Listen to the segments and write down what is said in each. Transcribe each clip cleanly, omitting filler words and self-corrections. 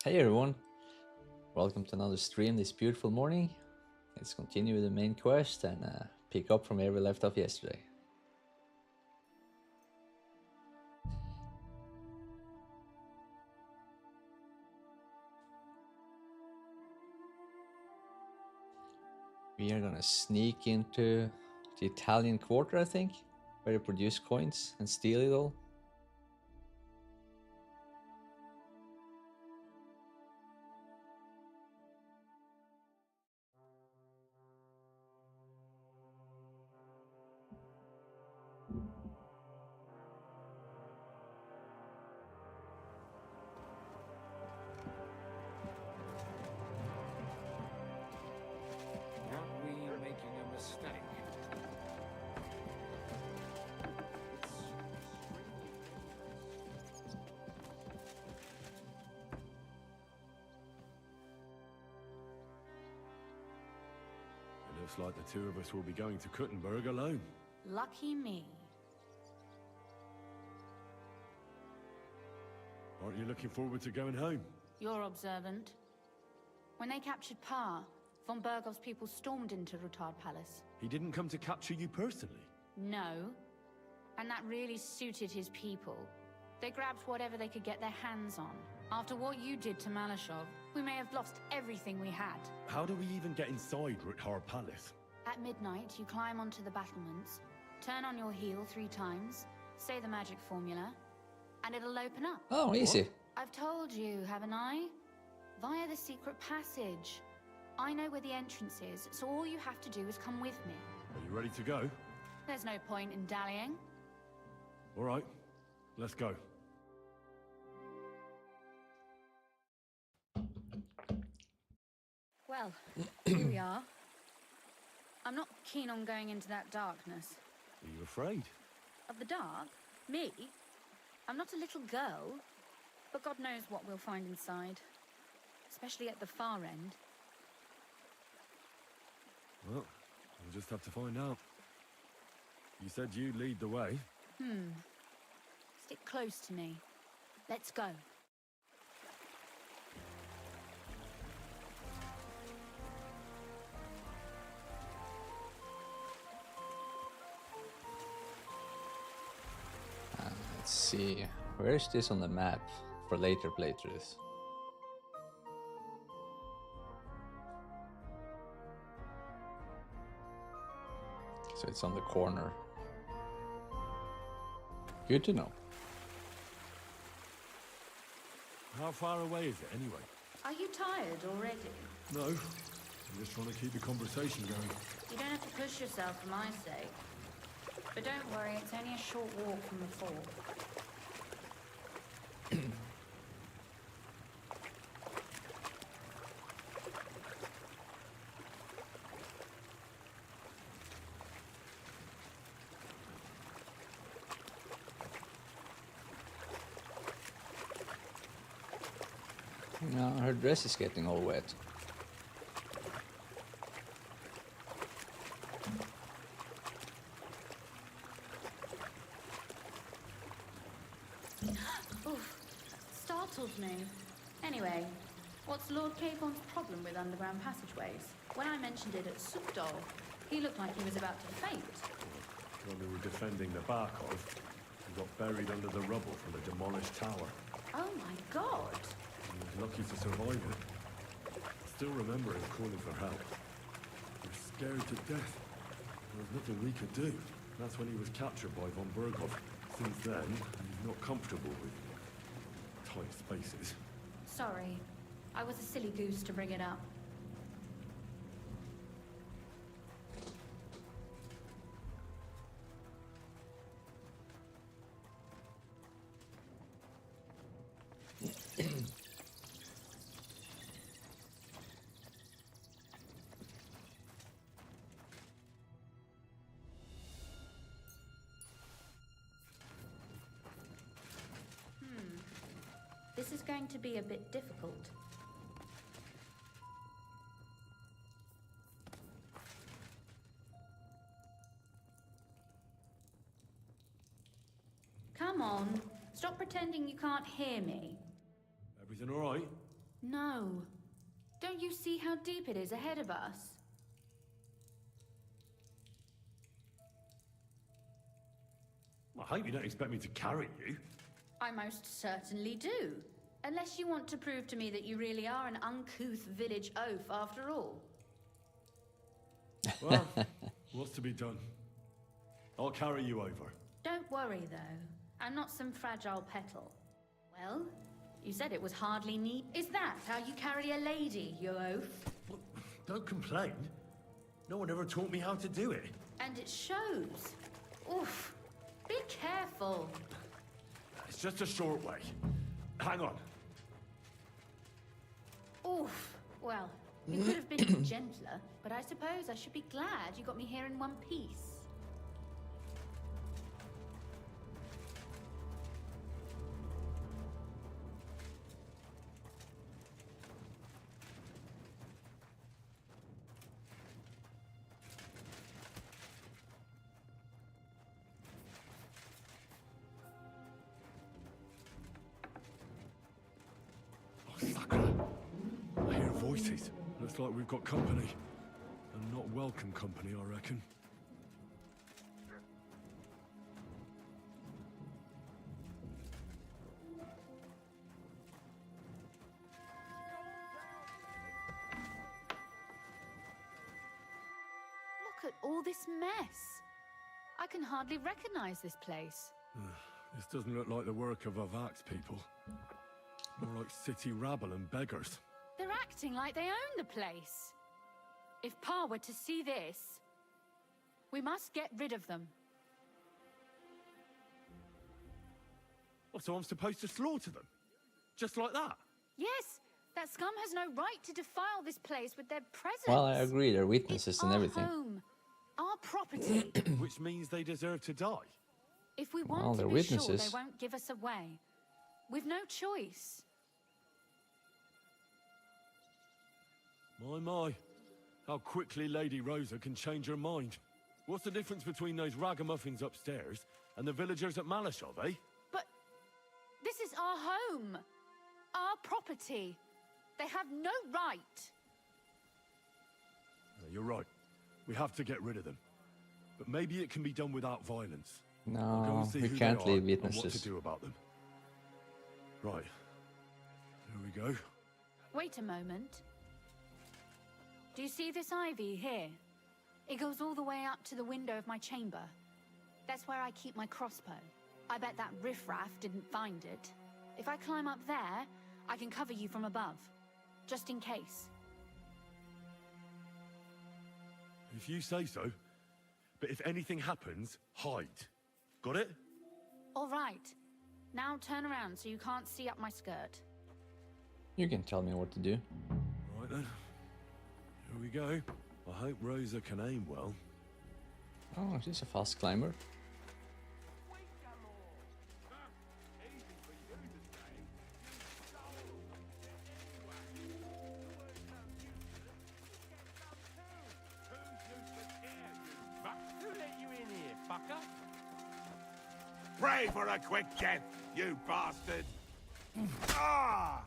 Hey everyone, welcome to another stream this beautiful morning. Let's continue with the main quest and pick up from where we left off yesterday. We are gonna sneak into the Italian quarter, I think, where they produce coins and steal it all. Aren't we making a mistake? It looks like the two of us will be going to Kuttenberg alone. Lucky me. Aren't you looking forward to going home? You're observant. When they captured Pa, von Bergov's people stormed into Rutard Palace. He didn't come to capture you personally. No. And that really suited his people. They grabbed whatever they could get their hands on. After what you did to Malashov, we may have lost everything we had. How do we even get inside Rutard Palace? At midnight, you climb onto the battlements, turn on your heel 3 times, say the magic formula, and it'll open up. Oh, easy. What? I've told you, haven't I? Via the secret passage. I know where the entrance is, so all you have to do is come with me. Are you ready to go? There's no point in dallying. All right, let's go. Well, here we are. I'm not keen on going into that darkness. Are you afraid? Of the dark? Me? I'm not a little girl, but God knows what we'll find inside. Especially at the far end. Well, we'll just have to find out. You said you'd lead the way. Stick close to me. Let's go. Let's see, where is this on the map for later playthroughs? So it's on the corner. Good to know. How far away is it anyway? Are you tired already? No, I'm just trying to keep the conversation going. You don't have to push yourself for my sake. But don't worry, it's only a short walk from the fort. No, her dress is getting all wet. Oof, startled me. Anyway, what's Lord Capon's problem with underground passageways? When I mentioned it at Sukdol, he looked like he was about to faint. When we were defending the Barkov, we got buried under the rubble from a demolished tower. Oh my god! He was lucky to survive it. I still remember him calling for help. We were scared to death. There was nothing we could do. That's when he was captured by von Berghoff. Since then, he's not comfortable with tight spaces. Sorry, I was a silly goose to bring it up. This is going to be a bit difficult. Come on, stop pretending you can't hear me. Everything all right? No. Don't you see how deep it is ahead of us? I hope you don't expect me to carry you. I most certainly do. Unless you want to prove to me that you really are an uncouth village oaf after all. Well, what's to be done? I'll carry you over. Don't worry, though. I'm not some fragile petal. Well, you said it was hardly neat. Is that how you carry a lady, you oaf? Well, don't complain. No one ever taught me how to do it. And it shows. Oof. Be careful. It's just a short way. Hang on. Oof. Well, you could have been gentler, but I suppose I should be glad you got me here in one piece. Oh, Sakura. I hear voices. Looks like we've got company. And not welcome company, I reckon. Look at all this mess. I can hardly recognize this place. This doesn't look like the work of Avak's people. More like city rabble and beggars. They're acting like they own the place. If Pa were to see this, we must get rid of them. Oh, so I'm supposed to slaughter them? Just like that? Yes, that scum has no right to defile this place with their presence. Well, I agree, they're witnesses It's and our everything. home, our property. Which means they deserve to die. If we Well, want to they're be sure witnesses. they won't give us away, we've no choice. My. How quickly Lady Rosa can change her mind. What's the difference between those ragamuffins upstairs and the villagers at Malashov, eh? But this is our home, our property. They have no right. You're right. We have to get rid of them. But maybe it can be done without violence. I'll go No, and see we who can't they are leave and what to witnesses. do about them. Right. Here we go. Wait a moment. Do you see this ivy here? It goes all the way up to the window of my chamber. That's where I keep my crossbow. I bet that riffraff didn't find it. If I climb up there, I can cover you from above. Just in case. If you say so. But if anything happens, hide. Got it? All right. Now turn around so you can't see up my skirt. You can tell me what to do. Right then. Here we go. I hope Rosa can aim well. Oh, she's a fast climber. Who let you in here, fucker? Pray for a quick death, you bastard! Ah!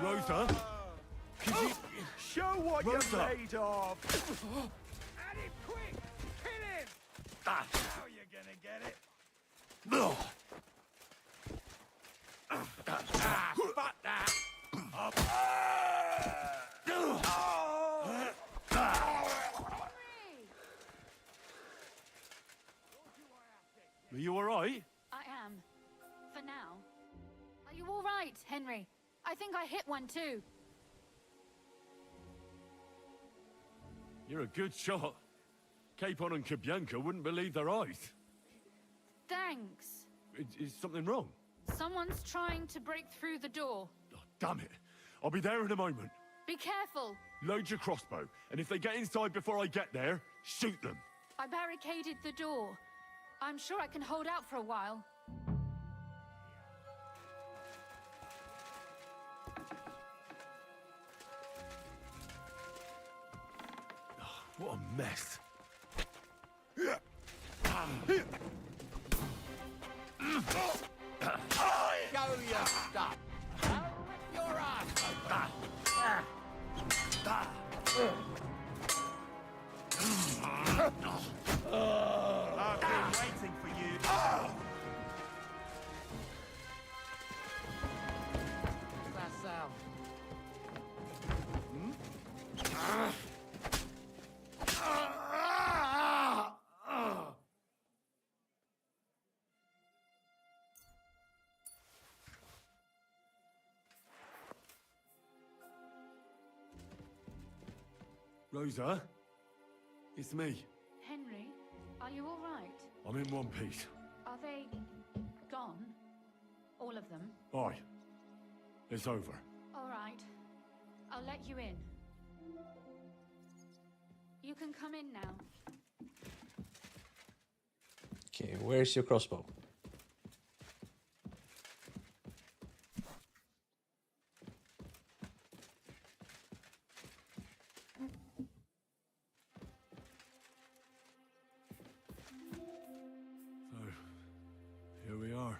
Rosa? Could you... Show what Rosa! you're made of! At him quick! Hit him! Ah, now you're gonna get it! Ah, fuck that! Up. Are you alright? I am. For now. Are you all right, Henry? I think I hit one too. You're a good shot. Capon and Kabianka wouldn't believe their eyes. Thanks. Is something wrong? Someone's trying to break through the door. Oh, damn it. I'll be there in a moment. Be careful. Load your crossbow, and if they get inside before I get there, shoot them. I barricaded the door. I'm sure I can hold out for a while. What a mess. Show your stuff! I'll rip your ass Rosa? It's me. Henry, are you all right? I'm in one piece. Are they gone? All of them? Aye. It's over. All right. I'll let you in. You can come in now. Okay, where's your crossbow? So, here we are.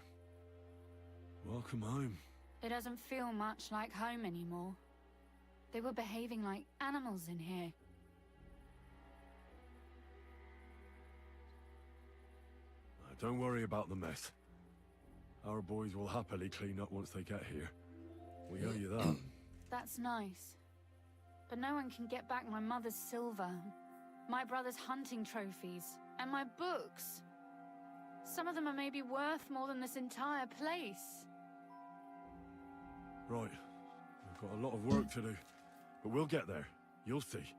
Welcome home. It doesn't feel much like home anymore. They were behaving like animals in here. Don't worry about the mess. Our boys will happily clean up once they get here. We owe you that. That's nice. But no one can get back my mother's silver, my brother's hunting trophies, and my books. Some of them are maybe worth more than this entire place. Right. We've got a lot of work to do. But we'll get there. You'll see.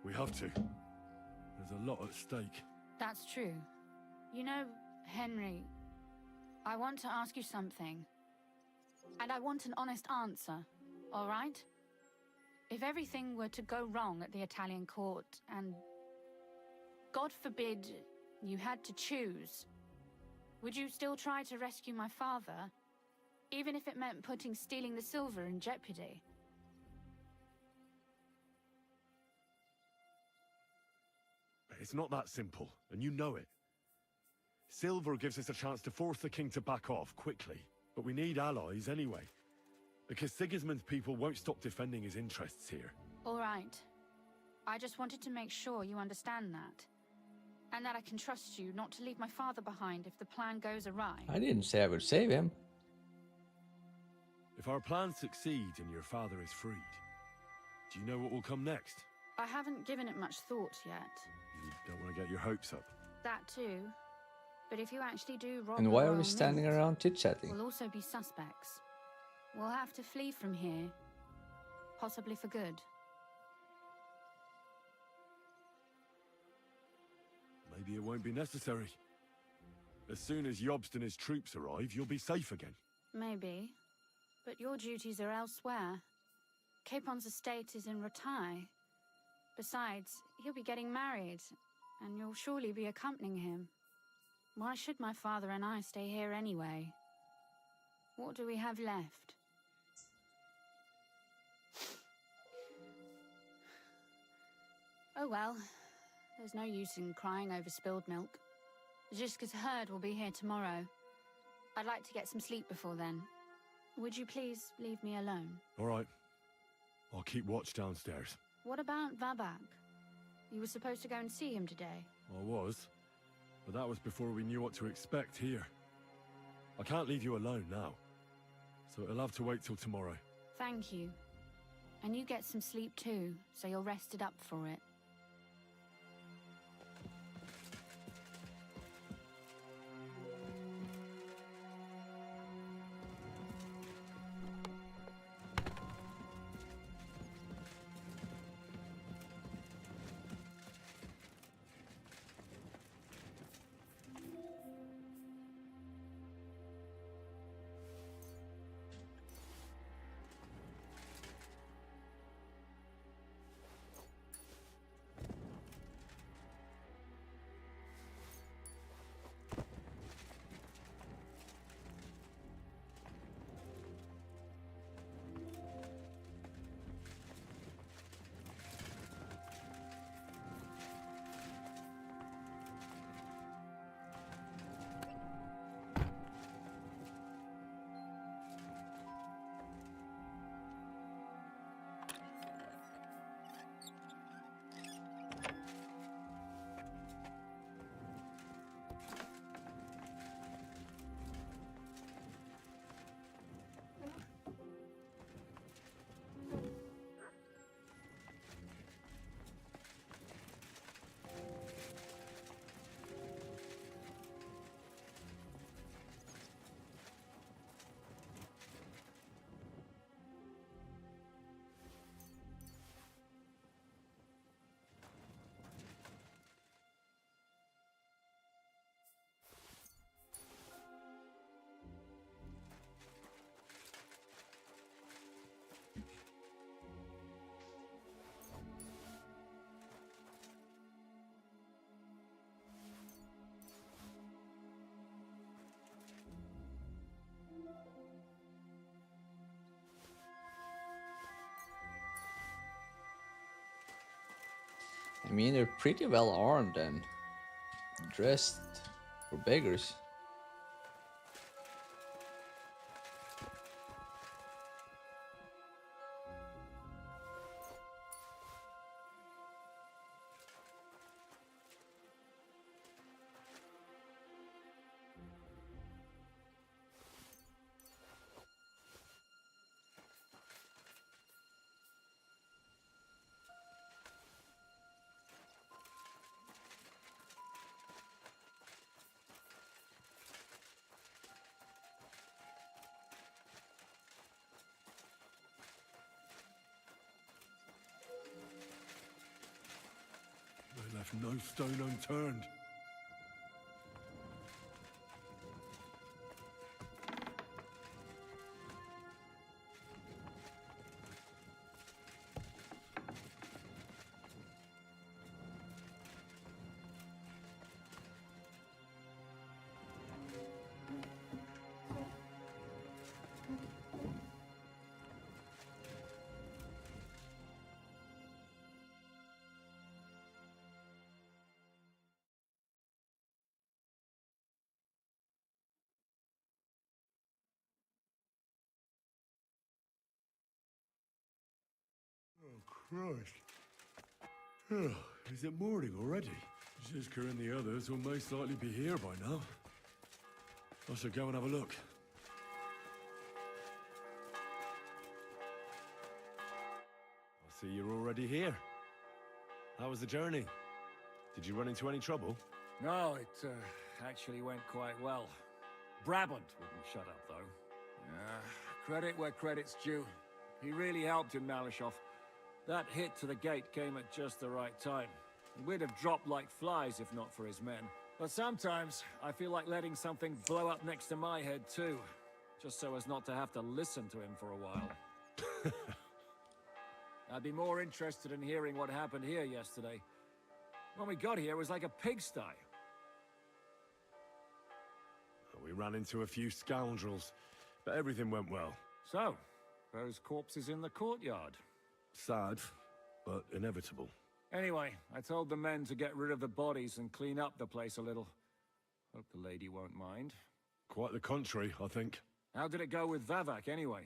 We have to. There's a lot at stake. That's true. You know, Henry, I want to ask you something. And I want an honest answer, all right? If everything were to go wrong at the Italian court, and God forbid you had to choose, would you still try to rescue my father, even if it meant putting stealing the silver in jeopardy? It's not that simple, and you know it. Silver gives us a chance to force the king to back off quickly, but we need allies anyway. Because Sigismund's people won't stop defending his interests here. All right. I just wanted to make sure you understand that. And that I can trust you not to leave my father behind if the plan goes awry. I didn't say I would save him. If our plans succeed and your father is freed, do you know what will come next? I haven't given it much thought yet. You don't want to get your hopes up. That too. But if you actually do rob And the why are royal we standing mint, around chit-chatting? we'll also be suspects. We'll have to flee from here. Possibly for good. Maybe it won't be necessary. As soon as Jobst and his troops arrive, you'll be safe again. Maybe. But your duties are elsewhere. Capon's estate is in Ratai. Besides, he'll be getting married, and you'll surely be accompanying him. Why should my father and I stay here anyway? What do we have left? Oh well, there's no use in crying over spilled milk. Ziska's herd will be here tomorrow. I'd like to get some sleep before then. Would you please leave me alone? All right. I'll keep watch downstairs. What about Vabak? You were supposed to go and see him today. I was. But that was before we knew what to expect here. I can't leave you alone now. So it'll have to wait till tomorrow. Thank you. And you get some sleep too, so you're rested up for it. I mean, they're pretty well armed and dressed for beggars. They left no stone unturned. Christ. Is it morning already? Zizka and the others will most likely be here by now. I should go and have a look. I see you're already here. How was the journey? Did you run into any trouble? No, it actually went quite well. Brabant wouldn't shut up, though. Credit where credit's due. He really helped in Malishov. That hit to the gate came at just the right time. We'd have dropped like flies if not for his men. But sometimes, I feel like letting something blow up next to my head too. Just so as not to have to listen to him for a while. I'd be more interested in hearing what happened here yesterday. When we got here, it was like a pigsty. We ran into a few scoundrels, but everything went well. So, those corpses in the courtyard. Sad, but inevitable. Anyway, I told the men to get rid of the bodies and clean up the place a little. Hope the lady won't mind. Quite the contrary, I think. How did it go with Vavak, anyway?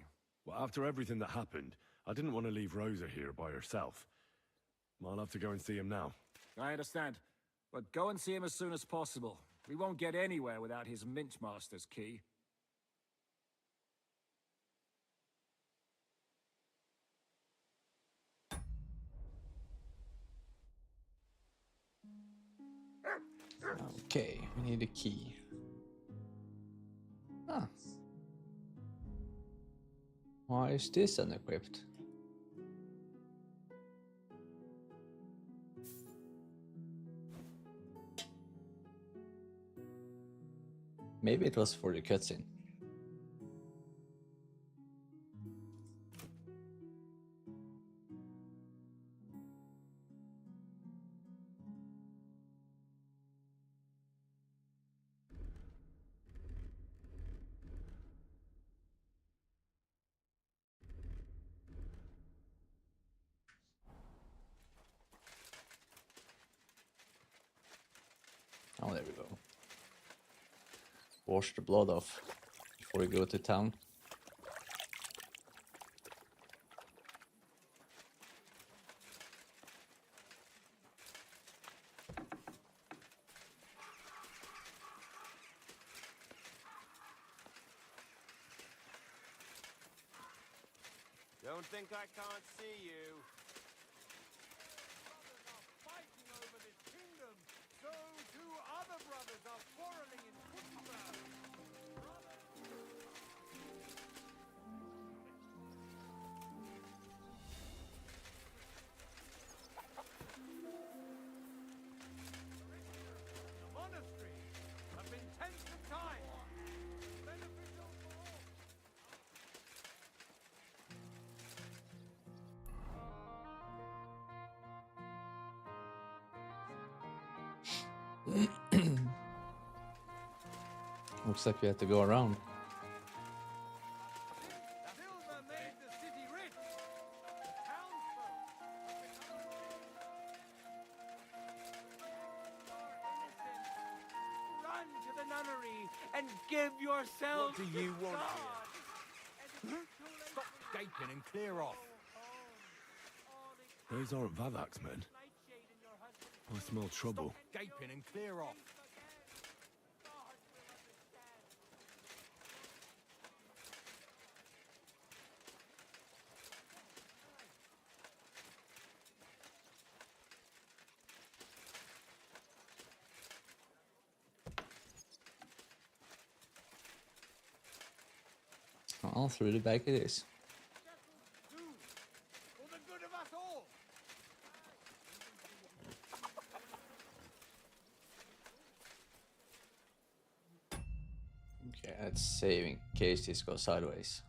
Well, after everything that happened, I didn't want to leave Rosa here by herself. I'll have to go and see him now. I understand. But go and see him as soon as possible. We won't get anywhere without his Mintmaster's key. Okay, we need a key. Ah. Why is this unequipped? Maybe it was for the cutscene. Oh, there we go. Wash the blood off before we go to town. Don't think I can't see you. Brothers are fighting over this kingdom, so two other brothers are quarreling in Kutbah. The monasteries have been tense at times. Beneficial for all. Looks like we have to go around. Silver made the city rich. The townsfolk have become and give yourselves What do you to want God. Stop gaping and clear off. Those aren't Vavak's men. I smell trouble. Gaping and clear off. All through the back it is. For the good of us all. Okay, let's save in case this goes sideways.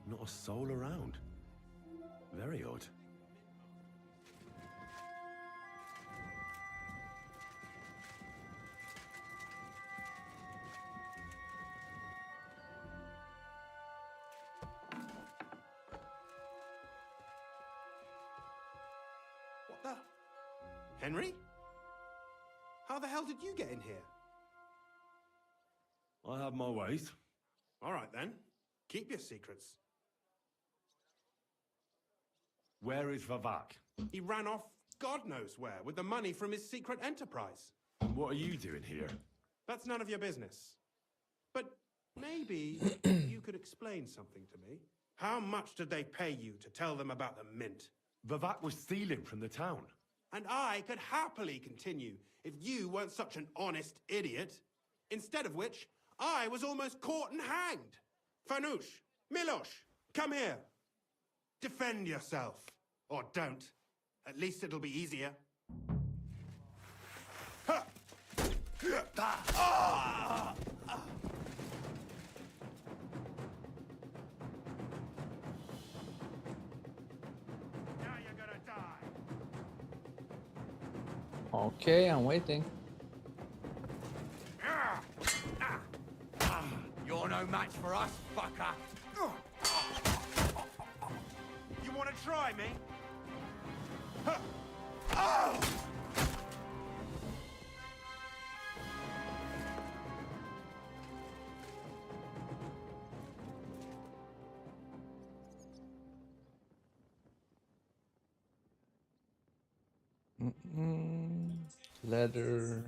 Not a soul around. Very odd. What the? Henry? How the hell did you get in here? I have my ways. All right then. Keep your secrets. Where is Vavak? He ran off God knows where with the money from his secret enterprise. And what are you doing here? That's none of your business. But maybe you could explain something to me. How much did they pay you to tell them about the mint? Vavak was stealing from the town. And I could happily continue if you weren't such an honest idiot. Instead of which, I was almost caught and hanged. Fanush, Milosh, come here. Defend yourself. Or don't. At least it'll be easier. Ha! Ah! Now you're gonna die. Okay, I'm waiting. You're no match for us, fucker. You wanna try me? Leather.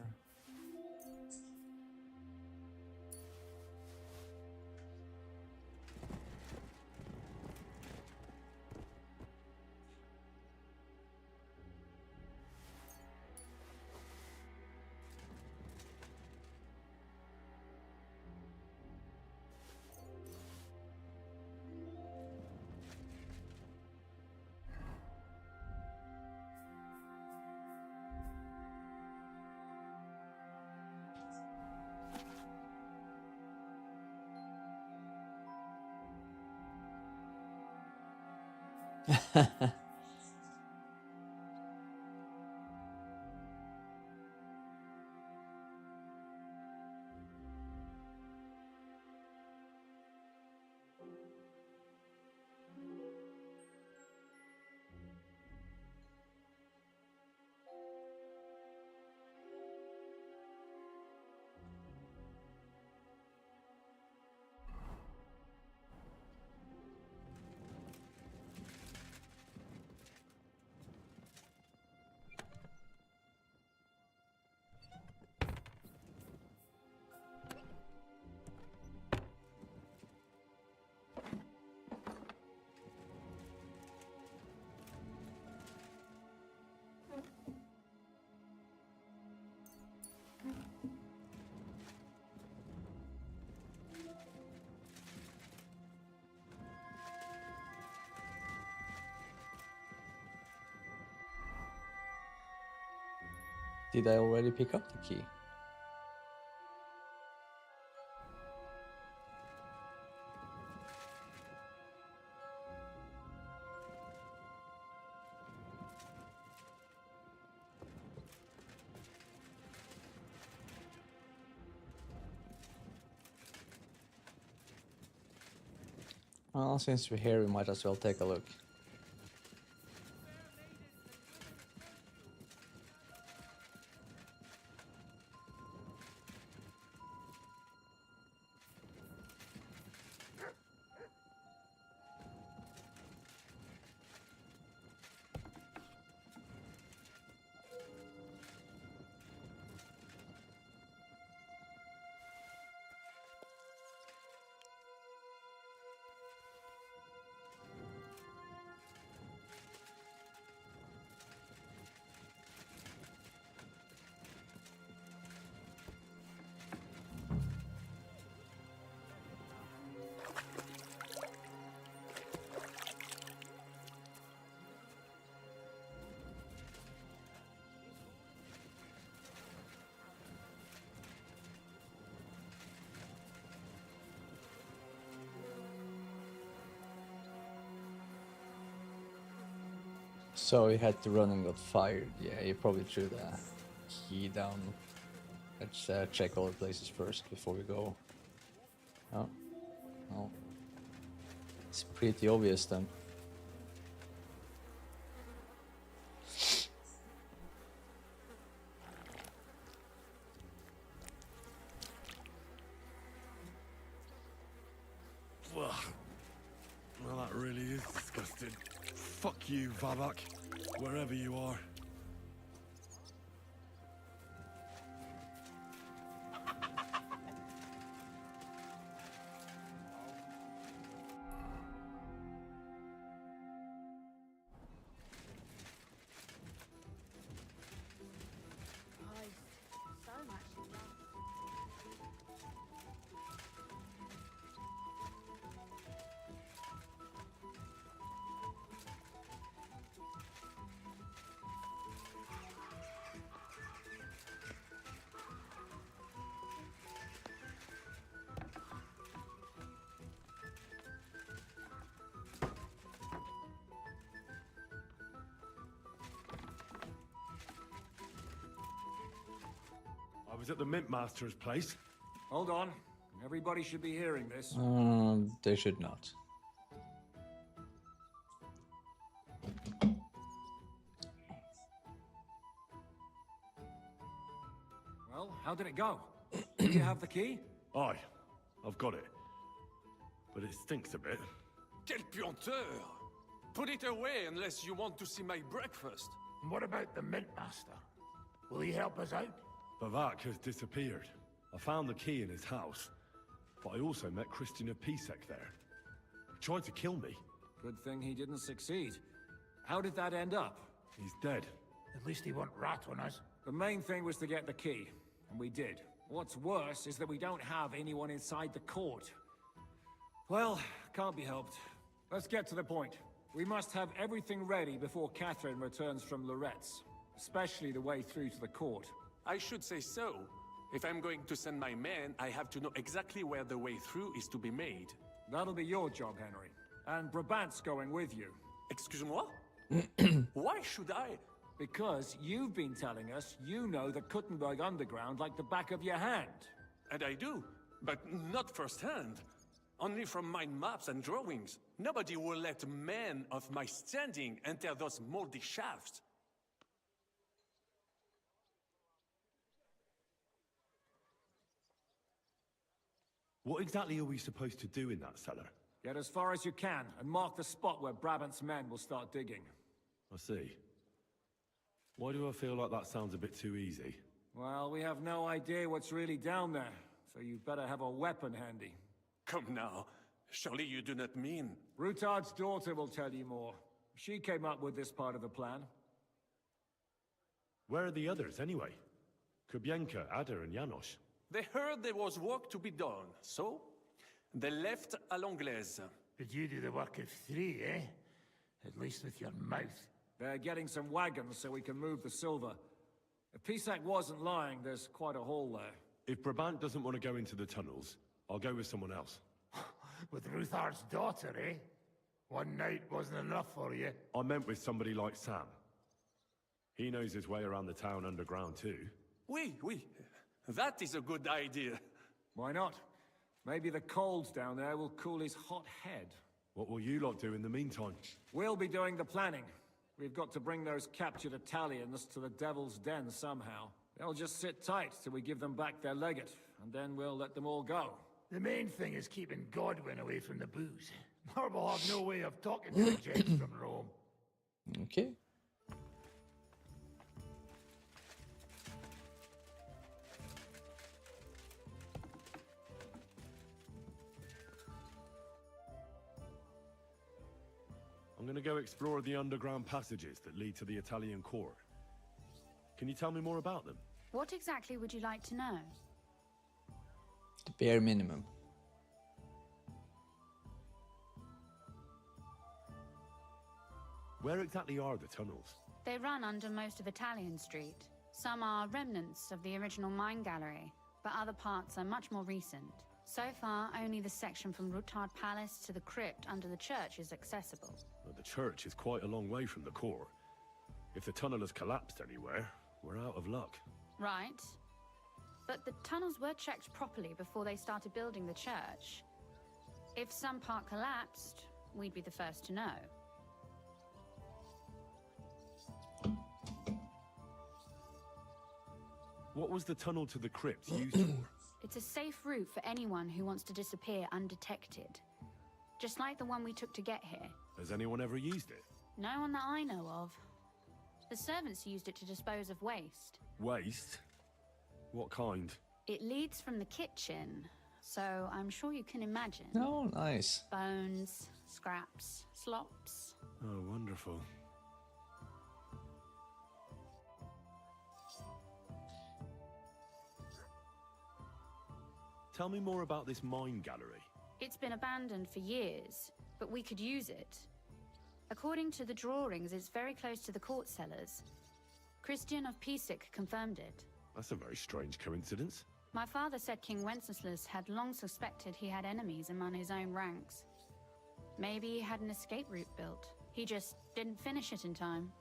Did I already pick up the key? Well, since we're here, we might as well take a look. So he had to run and got fired. Yeah, he probably threw the key down. Let's check all the places first before we go. Oh, oh. It's pretty obvious then. Well, that really is disgusting. Fuck you, Vabak, wherever you are. So much love. I was at the Mint Master's place. Hold on. Everybody should be hearing this. They should not. Well, how did it go? Do you have the key? Aye, I've got it. But it stinks a bit. Quel puanteur! Put it away unless you want to see my breakfast. What about the Mint Master? Will he help us out? Vavak has disappeared. I found the key in his house, but I also met Christina Pisek there. He tried to kill me. Good thing he didn't succeed. How did that end up? He's dead. At least he won't rat on us. The main thing was to get the key, and we did. What's worse is that we don't have anyone inside the court. Well, can't be helped. Let's get to the point. We must have everything ready before Catherine returns from Loretz, especially the way through to the court. I should say so. If I'm going to send my men, I have to know exactly where the way through is to be made. That'll be your job, Henry. And Brabant's going with you. Excuse-moi? Why should I? Because you've been telling us you know the Kuttenberg Underground like the back of your hand. And I do, but not firsthand. Only from mind maps and drawings. Nobody will let men of my standing enter those moldy shafts. What exactly are we supposed to do in that cellar? Get as far as you can, and mark the spot where Brabant's men will start digging. I see. Why do I feel like that sounds a bit too easy? Well, we have no idea what's really down there, so you'd better have a weapon handy. Come now. Surely you do not mean... Rutard's daughter will tell you more. She came up with this part of the plan. Where are the others, anyway? Kubienka, Ada, and Janos. They heard there was work to be done, so they left à l'anglaise. But you do the work of three, eh? At least with your mouth. They're getting some wagons so we can move the silver. If Pisak wasn't lying, there's quite a hole there. If Brabant doesn't want to go into the tunnels, I'll go with someone else. With Ruthar's daughter, eh? One night wasn't enough for you. I meant with somebody like Sam. He knows his way around the town underground too. Oui. That is a good idea. Why not? Maybe the cold down there will cool his hot head. What will you lot do in the meantime? We'll be doing the planning. We've got to bring those captured Italians to the Devil's Den somehow. They'll just sit tight till we give them back their legate, and then we'll let them all go. The main thing is keeping Godwin away from the booze. Marble have no way of talking to the gents from Rome. Okay. I'm gonna go explore the underground passages that lead to the Italian court. Can you tell me more about them? What exactly would you like to know? The bare minimum. Where exactly are the tunnels? They run under most of Italian Street. Some are remnants of the original mine gallery, but other parts are much more recent. So far, only the section from Rutard Palace to the crypt under the church is accessible. Well, the church is quite a long way from the core. If the tunnel has collapsed anywhere, we're out of luck. Right. But the tunnels were checked properly before they started building the church. If some part collapsed, we'd be the first to know. What was the tunnel to the crypt used for? It's a safe route for anyone who wants to disappear undetected. Just like the one we took to get here. Has anyone ever used it? No one that I know of. The servants used it to dispose of waste. Waste? What kind? It leads from the kitchen, so I'm sure you can imagine. Oh, nice. Bones, scraps, slops. Oh, wonderful. Tell me more about this mine gallery. It's been abandoned for years, but we could use it. According to the drawings, it's very close to the court cellars. Christian of Pisek confirmed it. That's a very strange coincidence. My father said King Wenceslas had long suspected he had enemies among his own ranks. Maybe he had an escape route built. He just didn't finish it in time.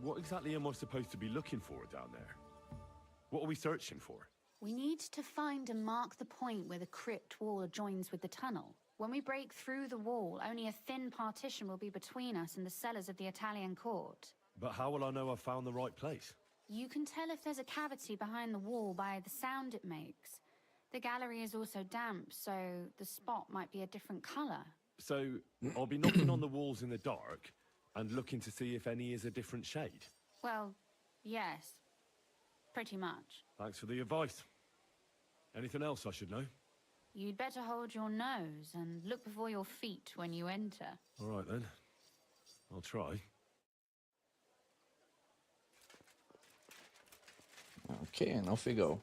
What exactly am I supposed to be looking for down there? What are we searching for? We need to find and mark the point where the crypt wall joins with the tunnel. When we break through the wall, only a thin partition will be between us and the cellars of the Italian court. But how will I know I've found the right place? You can tell if there's a cavity behind the wall by the sound it makes. The gallery is also damp, so the spot might be a different color. So, I'll be knocking on the walls in the dark and looking to see if any is a different shade. Well, yes. Pretty much. Thanks for the advice. Anything else I should know? You'd better hold your nose and look before your feet when you enter. All right then. I'll try. Okay, and off we go.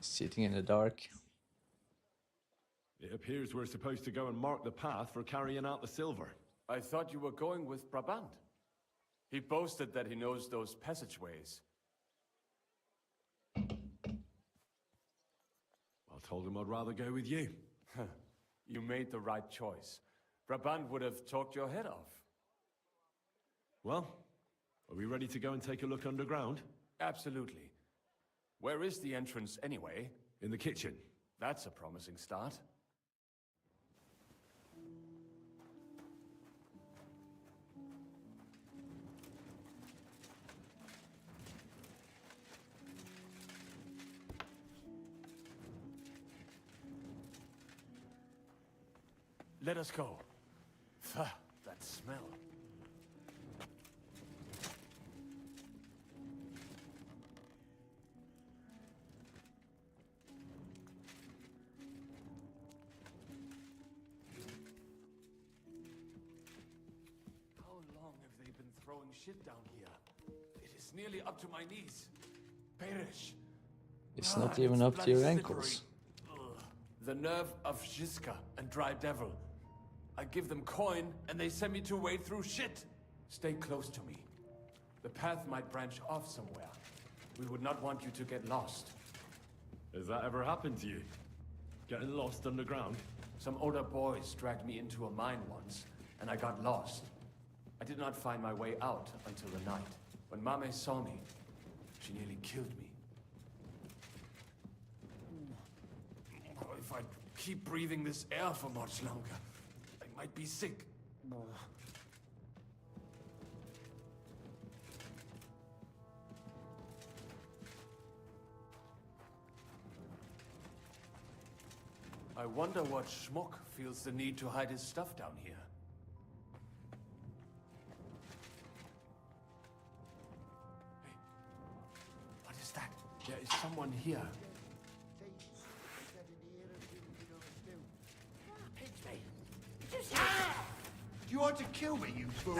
Sitting in the dark. It appears we're supposed to go and mark the path for carrying out the silver. I thought you were going with Brabant. He boasted that he knows those passageways. I told him I'd rather go with you. You made the right choice. Brabant would have talked your head off. Well, are we ready to go and take a look underground? Absolutely. Where is the entrance anyway? In the kitchen. That's a promising start. Let us go. Pah, that smell. How long have they been throwing shit down here? It is nearly up to my knees. Perish. It's not even up to your ankles. Ugh. The nerve of Žižka and Dry Devil. I give them coin, and they send me to wade through shit. Stay close to me. The path might branch off somewhere. We would not want you to get lost. Has that ever happened to you? Getting lost underground? Some older boys dragged me into a mine once, and I got lost. I did not find my way out until the night. When Mame saw me, she nearly killed me. If I keep breathing this air for much longer, I might be sick. I wonder what schmuck feels the need to hide his stuff down here. Hey, what is that? There is someone here. Do you want to kill me, you fool?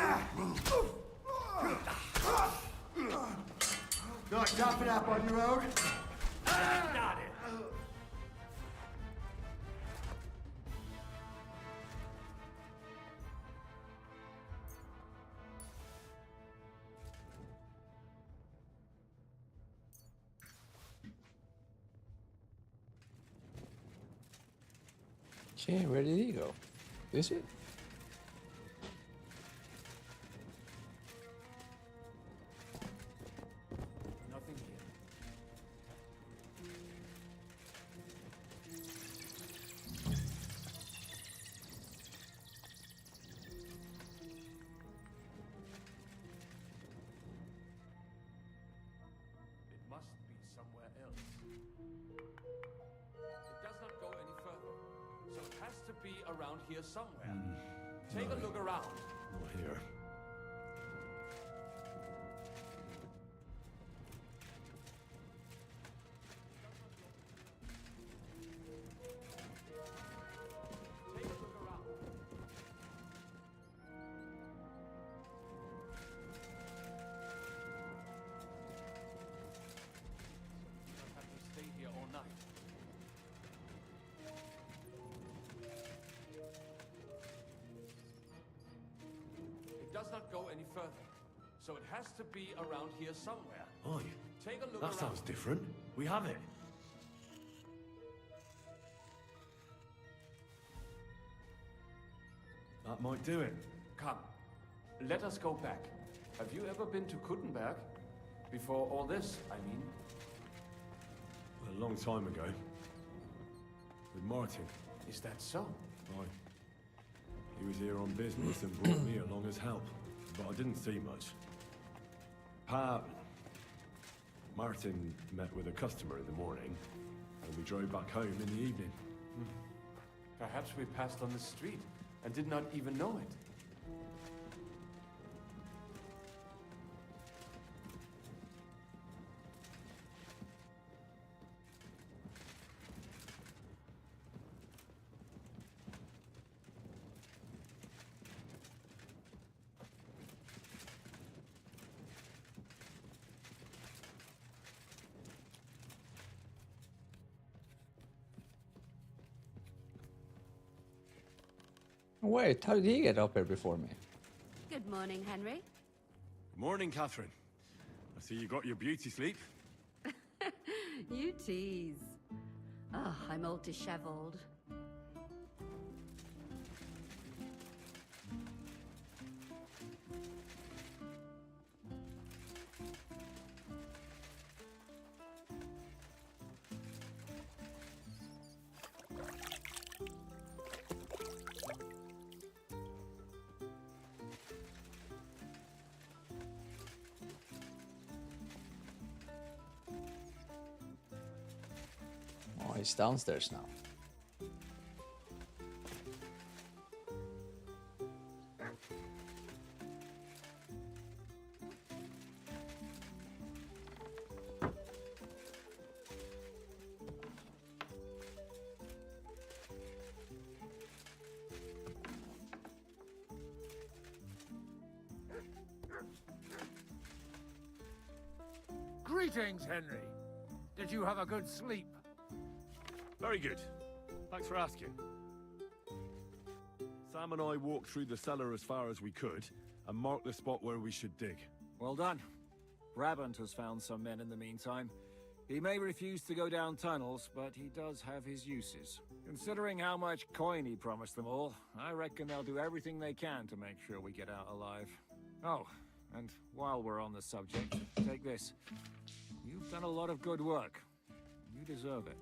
Not tough it up on your own? Got it. Okay, where did he go? Is it? Nothing here. It must be somewhere else. It does not go any further, so it has to be around here somewhere. Take a look around. Not here. Take a look around. I'll have to stay here all night. It does not go any further, so it has to be around here somewhere. Oi, Take a look that around. sounds different. We have it. That might do it. Come, let us go back. Have you ever been to Kuttenberg? Before all this, I mean. A long time ago. With Martin. Is that so? Aye. He was here on business and brought me along as help. But I didn't see much. Martin met with a customer in the morning, and we drove back home in the evening. Perhaps we passed on the street and did not even know it. Wait, how did he get up here before me? Good morning, Henry. Morning, Catherine. I see you got your beauty sleep. You tease. Oh, I'm all disheveled. Oh, he's downstairs now. Greetings, Henry. Did you have a good sleep? Very good. Thanks for asking. Sam and I walked through the cellar as far as we could and marked the spot where we should dig. Well done. Brabant has found some men in the meantime. He may refuse to go down tunnels, but he does have his uses. Considering how much coin he promised them all, I reckon they'll do everything they can to make sure we get out alive. Oh, and while we're on the subject, take this. You've done a lot of good work. You deserve it.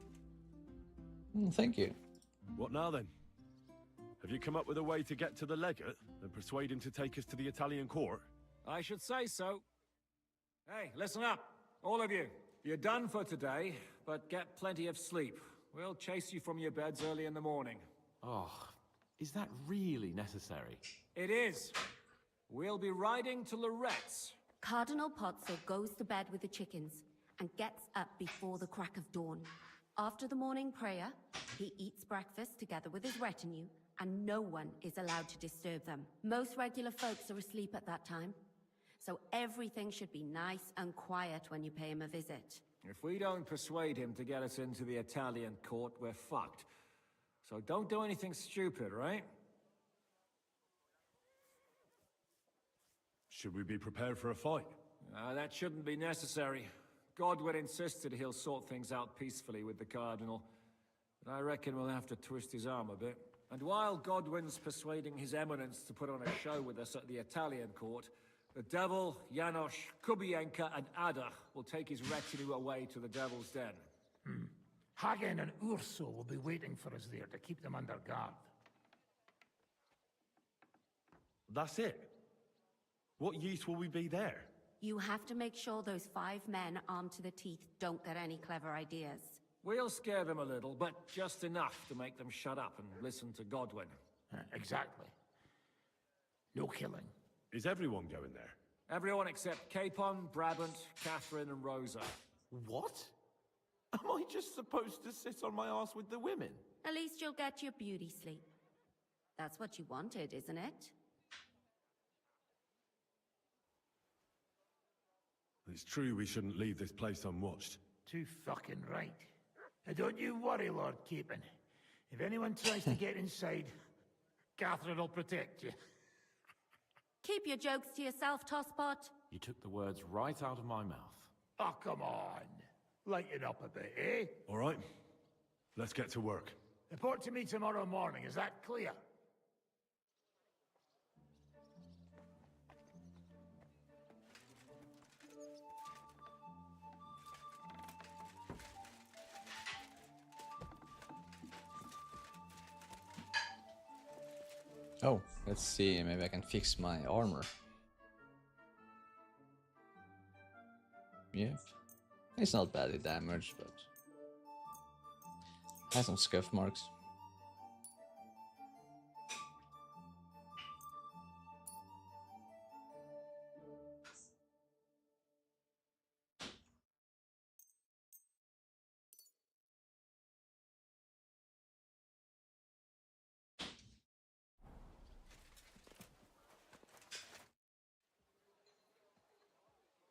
Thank you. What now then? Have you come up with a way to get to the legate and persuade him to take us to the Italian court? I should say so. Hey, listen up, all of you. You're done for today, but get plenty of sleep. We'll chase you from your beds early in the morning. Oh, is that really necessary? It is. We'll be riding to Lorette's. Cardinal Pozzo goes to bed with the chickens and gets up before the crack of dawn. After the morning prayer, he eats breakfast together with his retinue, and no one is allowed to disturb them. Most regular folks are asleep at that time, so everything should be nice and quiet when you pay him a visit. If we don't persuade him to get us into the Italian court, we're fucked. So don't do anything stupid, right? Should we be prepared for a fight? That shouldn't be necessary. Godwin insisted he'll sort things out peacefully with the Cardinal. But I reckon we'll have to twist his arm a bit. And while Godwin's persuading His Eminence to put on a show with us at the Italian court, the Devil, Janosch, Kubienka, and Ada will take his retinue away to the Devil's Den. Hagen and Urso will be waiting for us there to keep them under guard. That's it? What use will we be there? You have to make sure those 5 men armed to the teeth don't get any clever ideas. We'll scare them a little, but just enough to make them shut up and listen to Godwin. Exactly. No killing. Is everyone going there? Everyone except Capon, Brabant, Catherine, and Rosa. What? Am I just supposed to sit on my ass with the women? At least you'll get your beauty sleep. That's what you wanted, isn't it? It's true we shouldn't leave this place unwatched. Too fucking right. Now don't you worry, Lord Capon. If anyone tries to get inside, Catherine will protect you. Keep your jokes to yourself, Tosspot. You took the words right out of my mouth. Oh, come on. Lighten up a bit, eh? All right, let's get to work. Report to me tomorrow morning, is that clear? Oh, let's see, maybe I can fix my armor. Yep. It's not badly damaged, but has some scuff marks.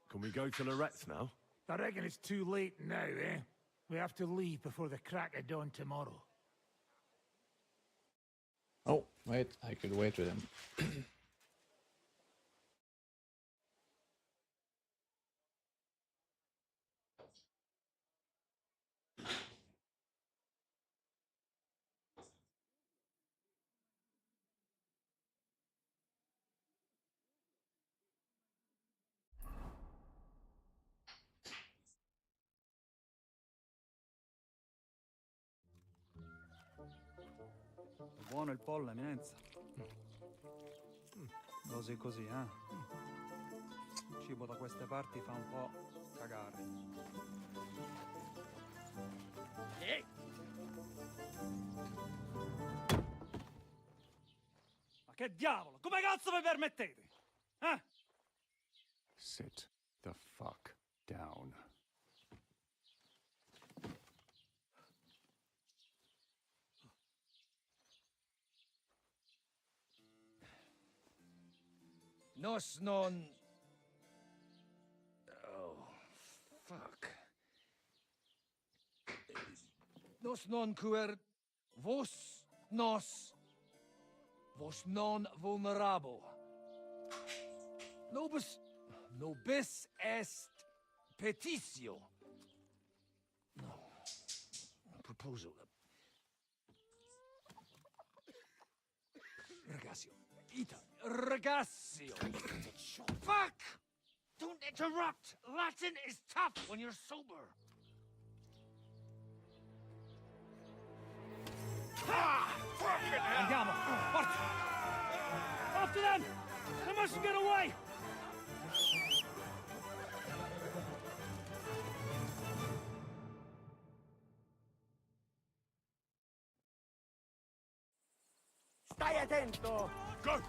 Can we go to Lorette's now? I reckon it's too late now, eh? We have to leave before the crack of dawn tomorrow. Oh, wait, I could wait with him. Buono il pollo, eminenza. Così così, eh? Il cibo da queste parti fa un po' cagare. Ma che diavolo? Come cazzo vi permettete? Eh? Sit the fuck down. Nos non... Oh, fuck. Nos non quer vos nos vos non vulnerabo. Nobis est petitio. No. Proposal. Ragazio. Ita. Ragazio. interrupt! Latin is tough when you're sober. Andiamo! Forza! After them! They mustn't get away! Stai attento! Go!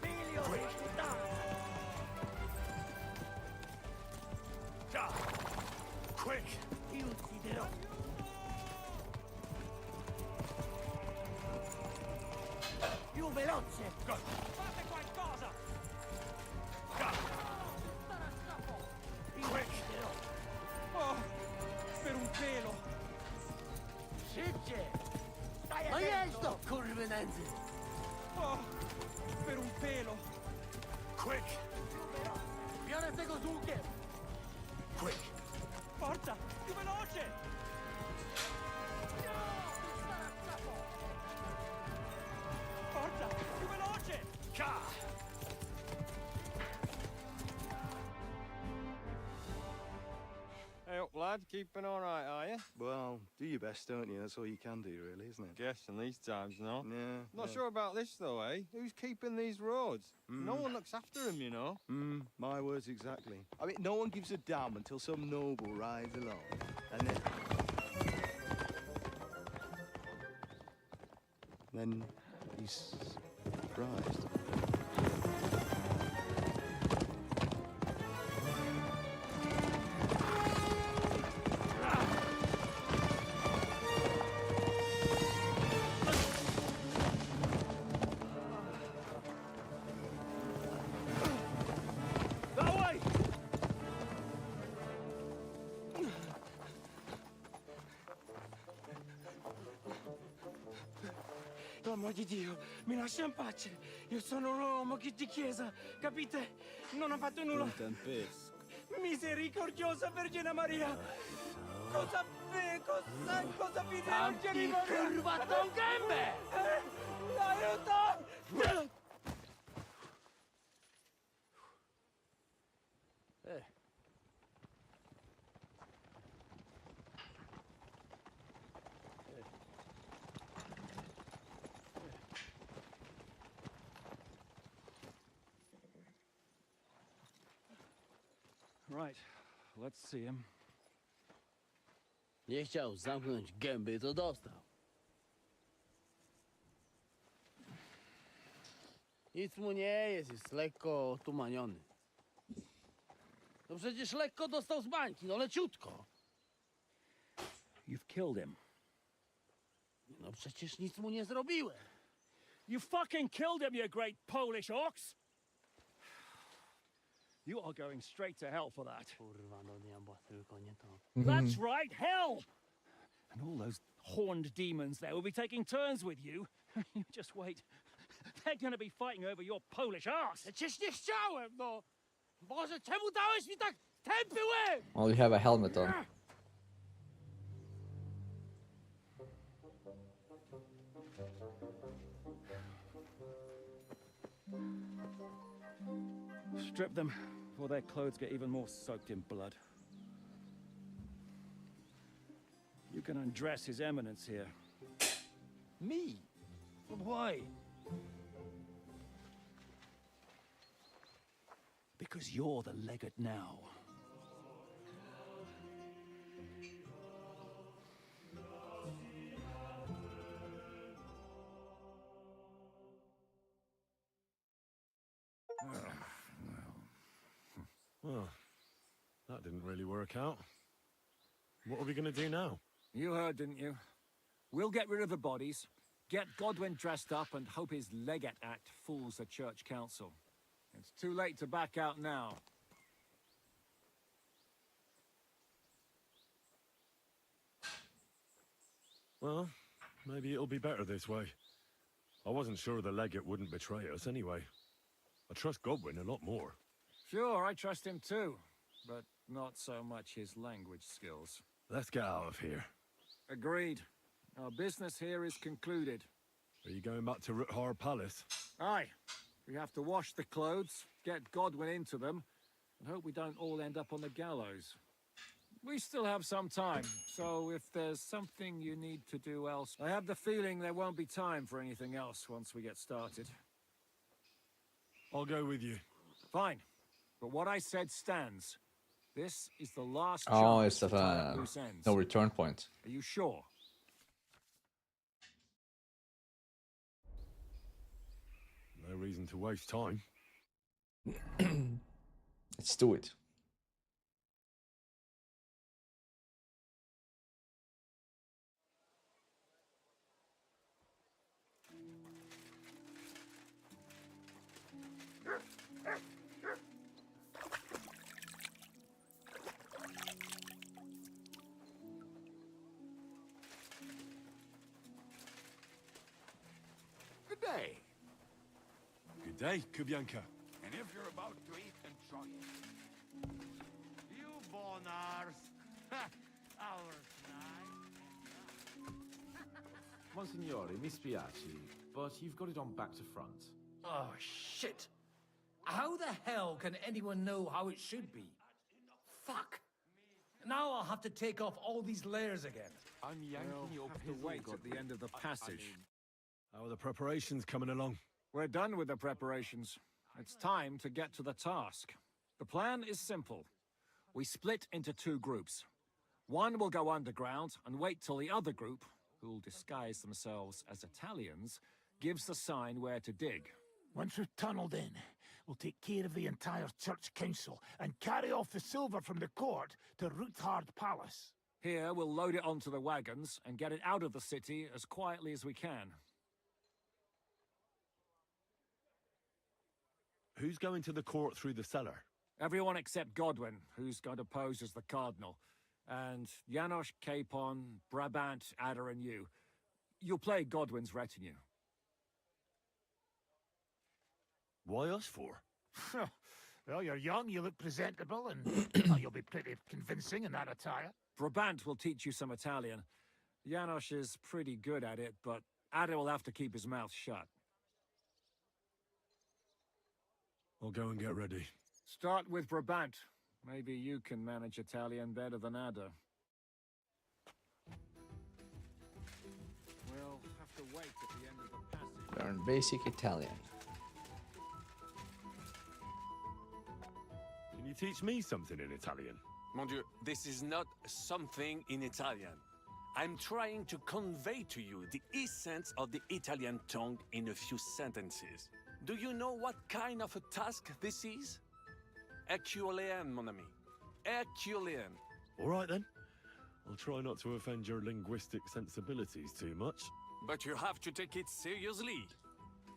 Figlio di puttana! Quick! Ti ucciderò! Più veloce! Go! Fate qualcosa! Ti Quick! ucciderò! Oh! Per un pelo! Szybciej! Stai Ma attento! Kurwenędzy! Oh! Per un pelo! Quick! Biorę tego z łukiem! Quick! Forza! Più veloce! Forza! Più veloce! Hey up, lad. Keeping all right, are you? Well, do your best, don't you? That's all you can do, really, isn't it? Guess in these times, no? Yeah. Not sure about this, though, eh? Who's keeping these roads? No one looks after them, you know. My words exactly. I mean, no one gives a damn until some noble rides along. And then he's surprised. That way! L'amor di Dio, mi lascia in pace. Io sono un uomo di chiesa, capite? Non ho fatto nulla. Misericordiosa Vergine Maria. Cosa pide Vergine Maria? Kurwa tą gębę! Aiuto! Right, let's see him. Nie chciał zamknąć gęby, to dostał. Nic mu nie jest lekko otumaniony. No przecież lekko dostał z bańki, no leciutko. You've killed him. No przecież nic mu nie zrobiłem. You fucking killed him, you great Polish ox! You are going straight to hell for that. Kurwa, no diabła, tylko nie to. That's right, hell! And all those horned demons there will be taking turns with you. You just wait. They're gonna be fighting over your Polish ass. Przecież nie chciałem, no! Boże, czemu dałeś mi tak tępy łeb? Well, you have a helmet on. Strip them before their clothes get even more soaked in blood. You can undress His Eminence here. Me? But why? Because you're the legate now. Well, that didn't really work out. What are we going to do now? You heard, didn't you? We'll get rid of the bodies, get Godwin dressed up, and hope his Legate Act fools the Church Council. It's too late to back out now. Well, maybe it'll be better this way. I wasn't sure the legate wouldn't betray us anyway. I trust Godwin a lot more. Sure, I trust him too, but not so much his language skills. Let's get out of here. Agreed. Our business here is concluded. Are you going back to Ruthar Palace? Aye. We have to wash the clothes, get Godwin into them, and hope we don't all end up on the gallows. We still have some time, so if there's something you need to do else, I have the feeling there won't be time for anything else once we get started. I'll go with you. Fine. But what I said stands. This is the last Oh, chance it's to a tie up loose ends. no return point. Are you sure? No reason to waste time. Let's do it. Good day. Good day, Kubianka. And if you're about to eat, enjoy it. You bonars. Ours Monsignore, mi spiace, but you've got it on back to front. Oh, shit. How the hell can anyone know how it should be? Fuck. Now I'll have to take off all these layers again. I'm yanking your have to wait at the end of the passage. How are the preparations coming along? We're done with the preparations. It's time to get to the task. The plan is simple. We split into two groups. One will go underground and wait till the other group, who'll disguise themselves as Italians, gives the sign where to dig. Once we've tunneled in, we'll take care of the entire church council and carry off the silver from the court to Ruthard Palace. Here, we'll load it onto the wagons and get it out of the city as quietly as we can. Who's going to the court through the cellar? Everyone except Godwin, who's going to pose as the cardinal. And Janosch, Capon, Brabant, Adder, and you. You'll play Godwin's retinue. Why us for? Well, you're young, you look presentable, and well, you'll be pretty convincing in that attire. Brabant will teach you some Italian. Janosch is pretty good at it, but Adder will have to keep his mouth shut. I'll go and get ready. Start with Brabant. Maybe you can manage Italian better than Adder. We'll have to wait at the end of the passage. Learn basic Italian. Can you teach me something in Italian? Mon Dieu, this is not something in Italian. I'm trying to convey to you the essence of the Italian tongue in a few sentences. Do you know what kind of a task this is? Herculean, mon ami. Herculean. All right, then. I'll try not to offend your linguistic sensibilities too much. But you have to take it seriously.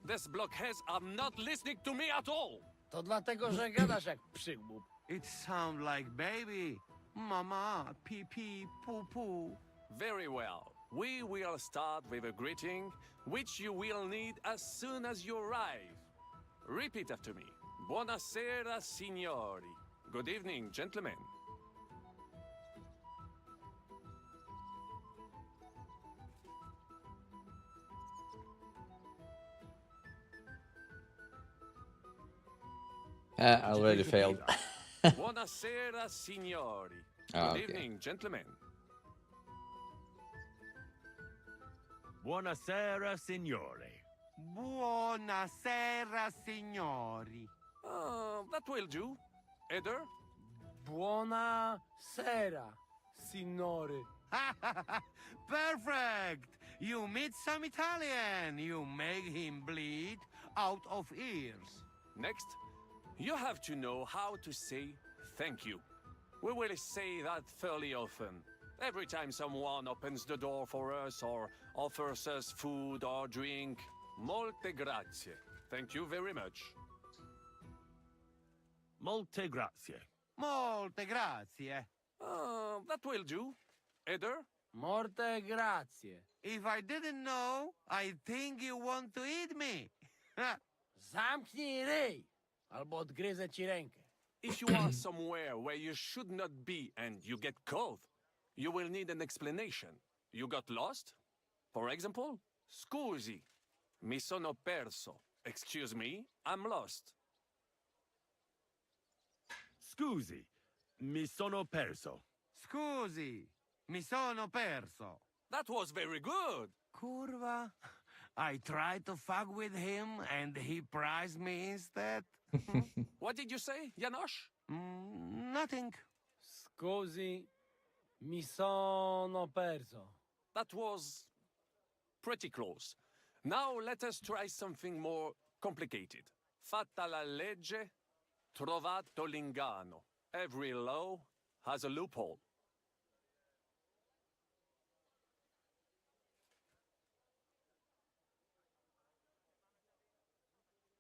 These blockheads are not listening to me at all. To dlatego, że gadasz jak przygłup. It sounds like baby. Mama, pee pee, poo poo. Very well. We will start with a greeting, which you will need as soon as you arrive. Repeat after me. Buonasera, signori. Good evening, gentlemen. I already failed. Buonasera, signori. Good evening, gentlemen. Buonasera, signori. Buonasera, signori. That will do. Eder? Buona sera, signore. Perfect! You meet some Italian. You make him bleed out of ears. Next, you have to know how to say thank you. We will say that fairly often. Every time someone opens the door for us or offers us food or drink. Molte grazie. Thank you very much. Molte grazie. Molte grazie. That will do. Eder? Morte grazie. If I didn't know, I'd think you want to eat me. Zamknij ryj, albo odgryzę ci rękę. If you are somewhere where you should not be and you get cold, you will need an explanation. You got lost? For example, scusi, mi sono perso. Excuse me, I'm lost. Scusi, mi sono perso. Scusi, mi sono perso. That was very good. Curva. I tried to fuck with him and he prized me instead. What did you say, Janosch? Nothing. Scusi, mi sono perso. That was pretty close. Now let us try something more complicated. Fatta la legge, trovato l'ingano. Every law has a loophole.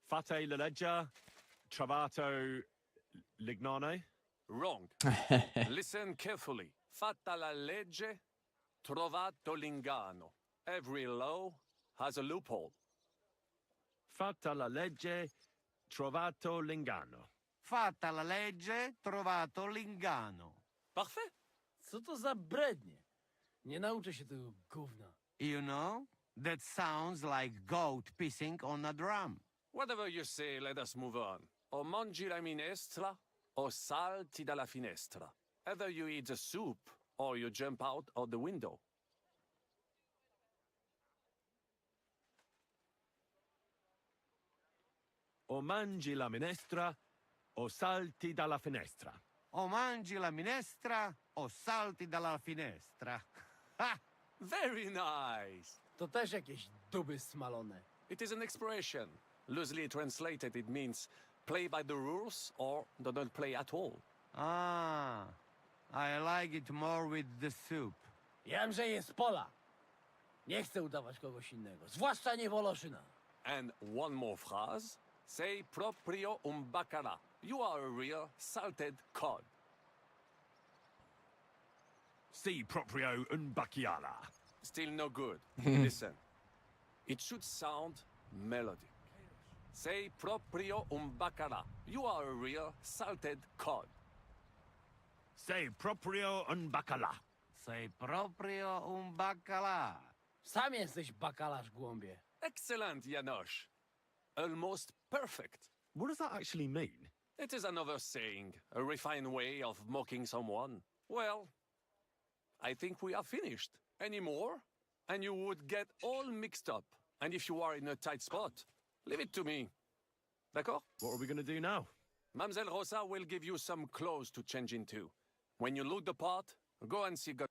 Fate la legge, trovato l'ignano. Wrong. Listen carefully. Fatta la legge, trovato l'ingano. Every law has a loophole. Fatta la legge, trovato l'ingano. Fatta la legge, trovato l'ingano. Parfait. Co to za brednie? Nie nauczę się tego gówna. You know, that sounds like goat pissing on a drum. Whatever you say, let us move on. O mangi la minestra, o salti dalla finestra. Either you eat the soup, or you jump out of the window. O mangi la minestra, o salti dalla finestra. O mangi la minestra, o salti dalla finestra. Ha! Very nice. To też jakieś duby smalone. It is an expression. Loosely translated, it means play by the rules or do not play at all. Ah, I like it more with the soup. Jam, że jest Pola. Nie chcę udawać kogoś innego, zwłaszcza nie Woloszyna. And one more phrase. Sei proprio un baccara. You are a real salted cod. Si proprio un bacchiara. Still no good. Listen. It should sound melodic. Sei proprio un baccara. You are a real salted cod. Sei proprio un baccalà. Sei proprio un baccalà. Sam jesteś bakalarz, głąbie. Excellent, Janosch. Almost perfect. What does that actually mean? It is another saying, a refined way of mocking someone. Well, I think we are finished. Any more? And you would get all mixed up. And if you are in a tight spot, leave it to me. D'accord? What are we going to do now? Mamselle Rosa will give you some clothes to change into. When you look the part, go and see God.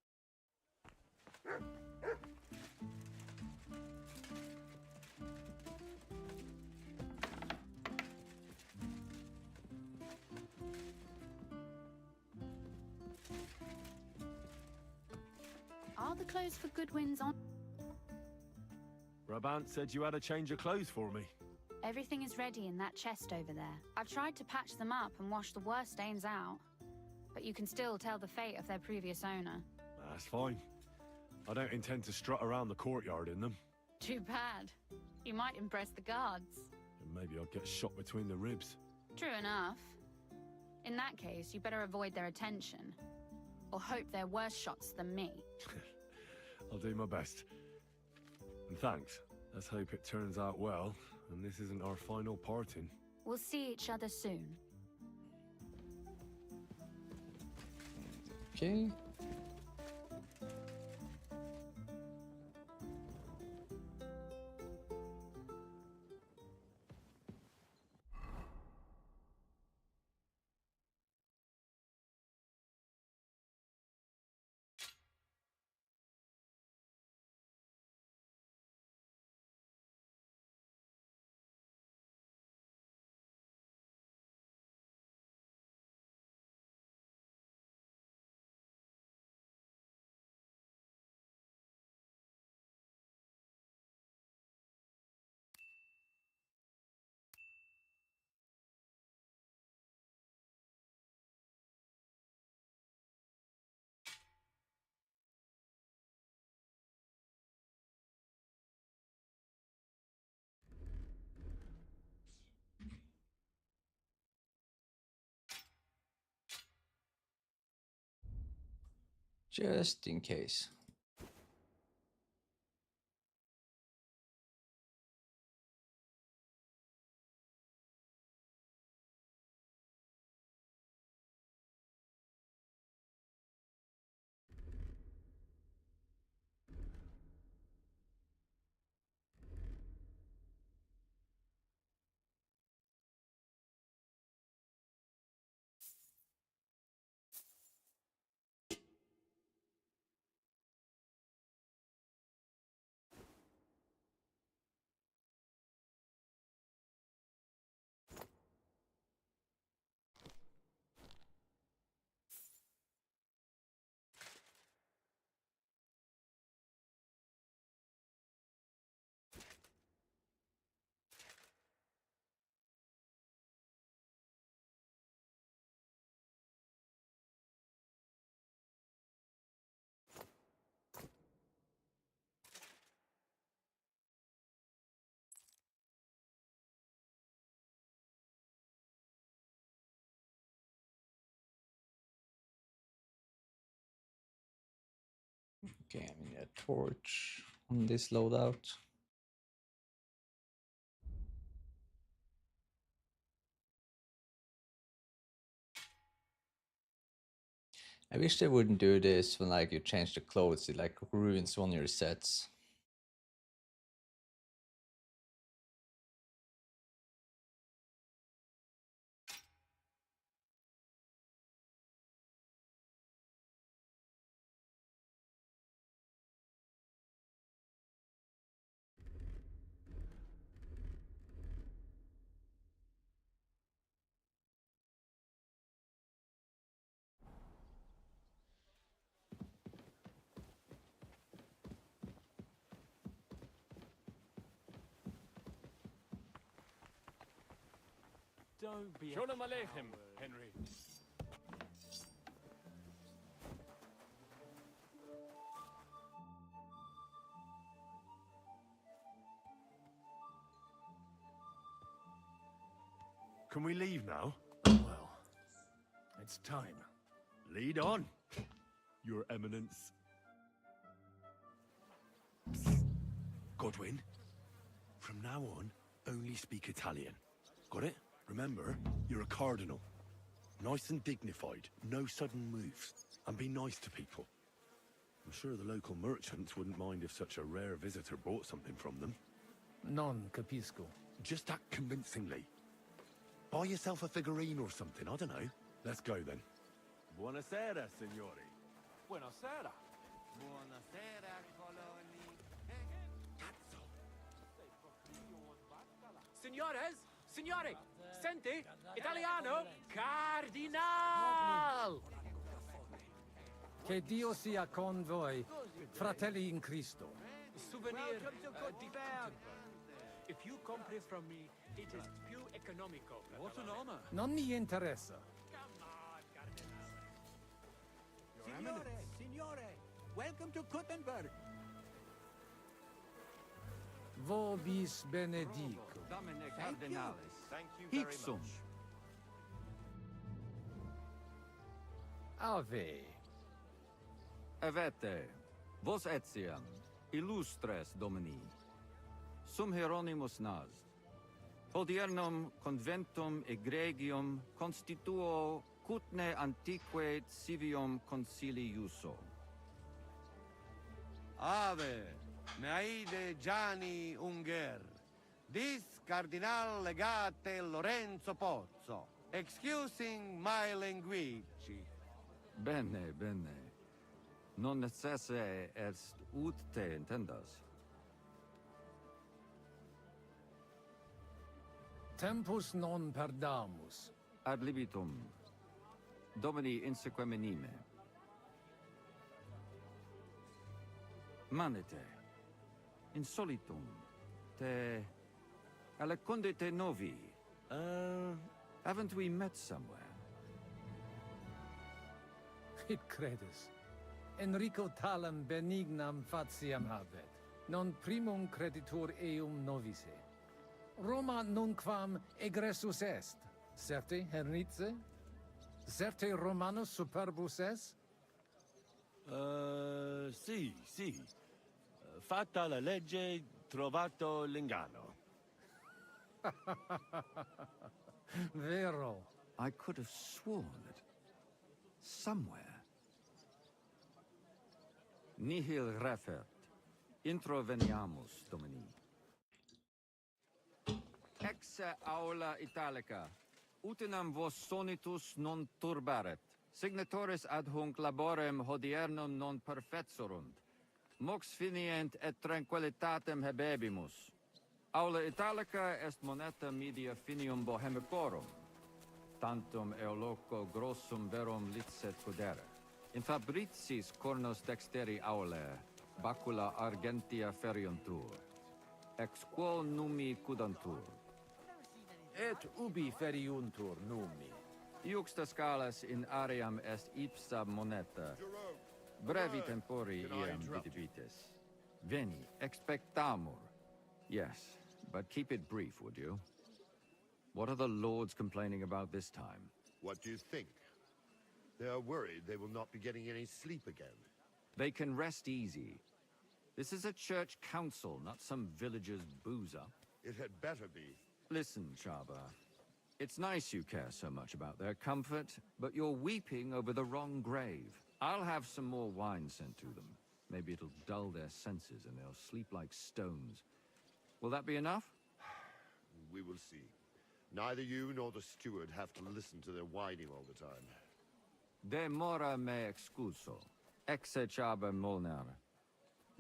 Are the clothes for Goodwin's on? Brabant said you had a change of clothes for me. Everything is ready in that chest over there. I've tried to patch them up and wash the worst stains out, but you can still tell the fate of their previous owner. That's fine. I don't intend to strut around the courtyard in them. Too bad. You might impress the guards. And maybe I'll get shot between the ribs. True enough. In that case, you better avoid their attention. Or hope they're worse shots than me. I'll do my best. And thanks. Let's hope it turns out well, and this isn't our final parting. We'll see each other soon. Okay. Just in case. Okay, I mean a torch on this loadout. I wish they wouldn't do this when like you change the clothes, it like ruins one of your sets. Don't be Shalom Aleichem, Henry. Can we leave now? Well, it's time. Lead on, Your Eminence. Psst. Godwin, from now on, only speak Italian. Got it? Remember, you're a cardinal. Nice and dignified, no sudden moves, and be nice to people. I'm sure the local merchants wouldn't mind if such a rare visitor brought something from them. Non capisco. Just act convincingly. Buy yourself a figurine or something, I don't know. Let's go then. Buonasera, signori. Buonasera. Buonasera, coloni. Signores, signore, senti, italiano, cardinal! Che Dio sia con voi, fratelli in Cristo. Souvenir di Gutenberg. If you compre from me, it is più economico. What an honor. Non mi interessa. Signore, welcome to Gutenberg. Vobis benedico. Domine Thank you. Cardinalis. Thank you very Hic sum. much. Ave. Avete, vos etiam, illustres domini, sum Hieronymus nas, hodiernum conventum egregium constituo cutne antique civium concili iuso. Ave, Meaide Gianni Unger. Dis Cardinal Legate Lorenzo Pozzo. Excusing my language. Bene, bene. Non necesse est ut te intendas. Tempus non perdamus. Ad libitum. Domini insequem anime. Manete. Insolitum. Te... Alecunde te novi. Haven't we met somewhere? Id credes. Enrico talam benignam fatiam habet. Non primum creditur eum novice. Roma nunquam egressus est. Certe, Hernice? Certe Romanus superbus est? Sì. Fatta la legge, trovato l'inganno. Vero. I could have sworn it. Somewhere. Nihil refert. Introveniamus, Domini. Ex aula italica. Utinam vos sonitus non turbaret. Signatoris ad hunc laborem hodiernum non perfetsurunt. Mox finient et tranquillitatem habebimus. Aula italica est moneta media finium bohemicorum. Tantum eoloco grossum verum licet cudere. In fabricis cornos dexteri aule, bacula argentia feriuntur. Ex quo numi cudantur. Et ubi feriuntur numi. Iuxta scalas in aream est ipsa moneta. Brevi tempori iam vidibitis. Veni, expectamur. Yes, but keep it brief, would you? What are the lords complaining about this time? What do you think? They are worried they will not be getting any sleep again. They can rest easy. This is a church council, not some villager's boozer. It had better be. Listen, Chaba. It's nice you care so much about their comfort, but you're weeping over the wrong grave. I'll have some more wine sent to them. Maybe it'll dull their senses and they'll sleep like stones. Will that be enough? We will see. Neither you nor the steward have to listen to their whining all the time. Demora me excuso. Exe Chaba Molnar.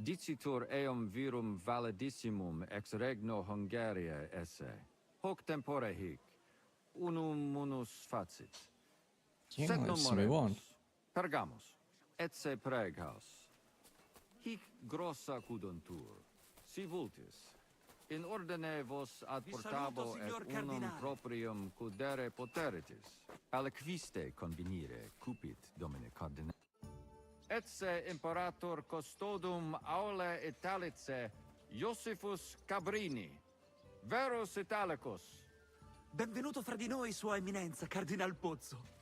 Dicitur eum virum validissimum ex regno Hungaria esse. Hoc tempore hic. Unum munus facit. Yeah, Sed let's non move on. moremus. Pergamus. Etse preghaus. Hic grossa cuduntur. Si vultis. In ordine vos ad Vi portabo saluto, et signor unum Cardinale. proprium cudere poteritis. Aliquiste convenire cupit domine cardinale. Etse imperator custodum aule Italice Iosifus Cabrini. Verus Italicus. Benvenuto fra di noi, Sua Eminenza, Cardinal Pozzo.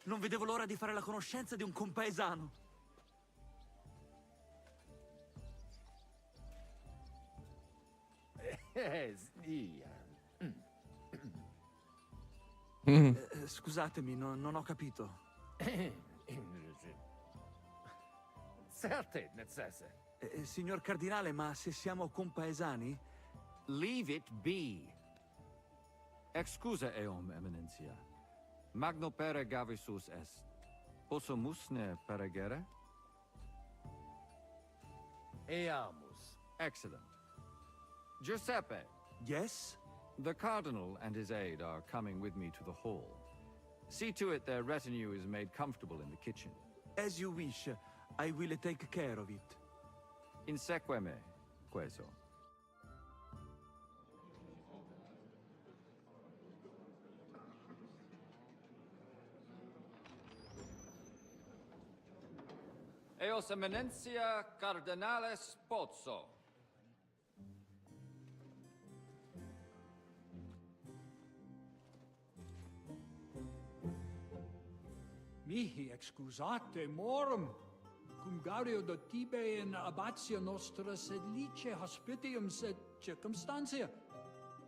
Non vedevo l'ora di fare la conoscenza di un compaesano. Scusatemi, non ho capito. Certe necesse. Signor Cardinale, ma se siamo compaesani? Leave it be. Excusa eum, Eminentia. Magno pere gavisus est. Possumusne peregere? Eamus. Excellent. Giuseppe. Yes? The Cardinal and his aide are coming with me to the hall. See to it their retinue is made comfortable in the kitchen. As you wish. I will take care of it. Inseque me, queso. Eos Eminentia Cardinales Pozzo. Mihi excusate morum, cum gaudio do tibe in abatio nostra sed lice hospitium sed circumstantia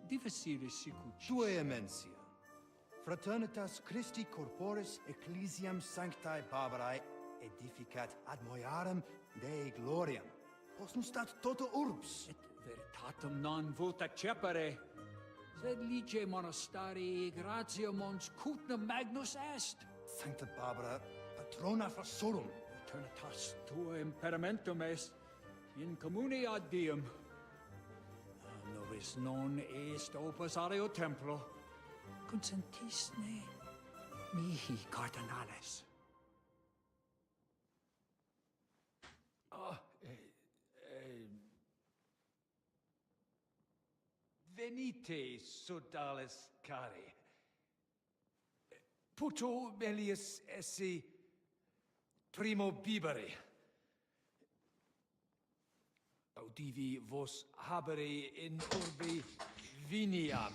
difficilis sicut. Tue emensia. Fraternitas Christi corporis ecclesiam sanctae Barbarae edificat ad moiarem Dei gloriam. Postum stat toto urbs. Et veritatem non vult accepere, sed lice monastarii gratia mons cutnam magnus est. Sancta Barbara, patrona frassorum. Eternitas tua imperamentum est in communi ad diem. Novis non est opus areo templo. Consentisne mihi cardinales. Venite, sodales cari. Puto melius esse primo bibere. Audivi vos habere in urbe viniam.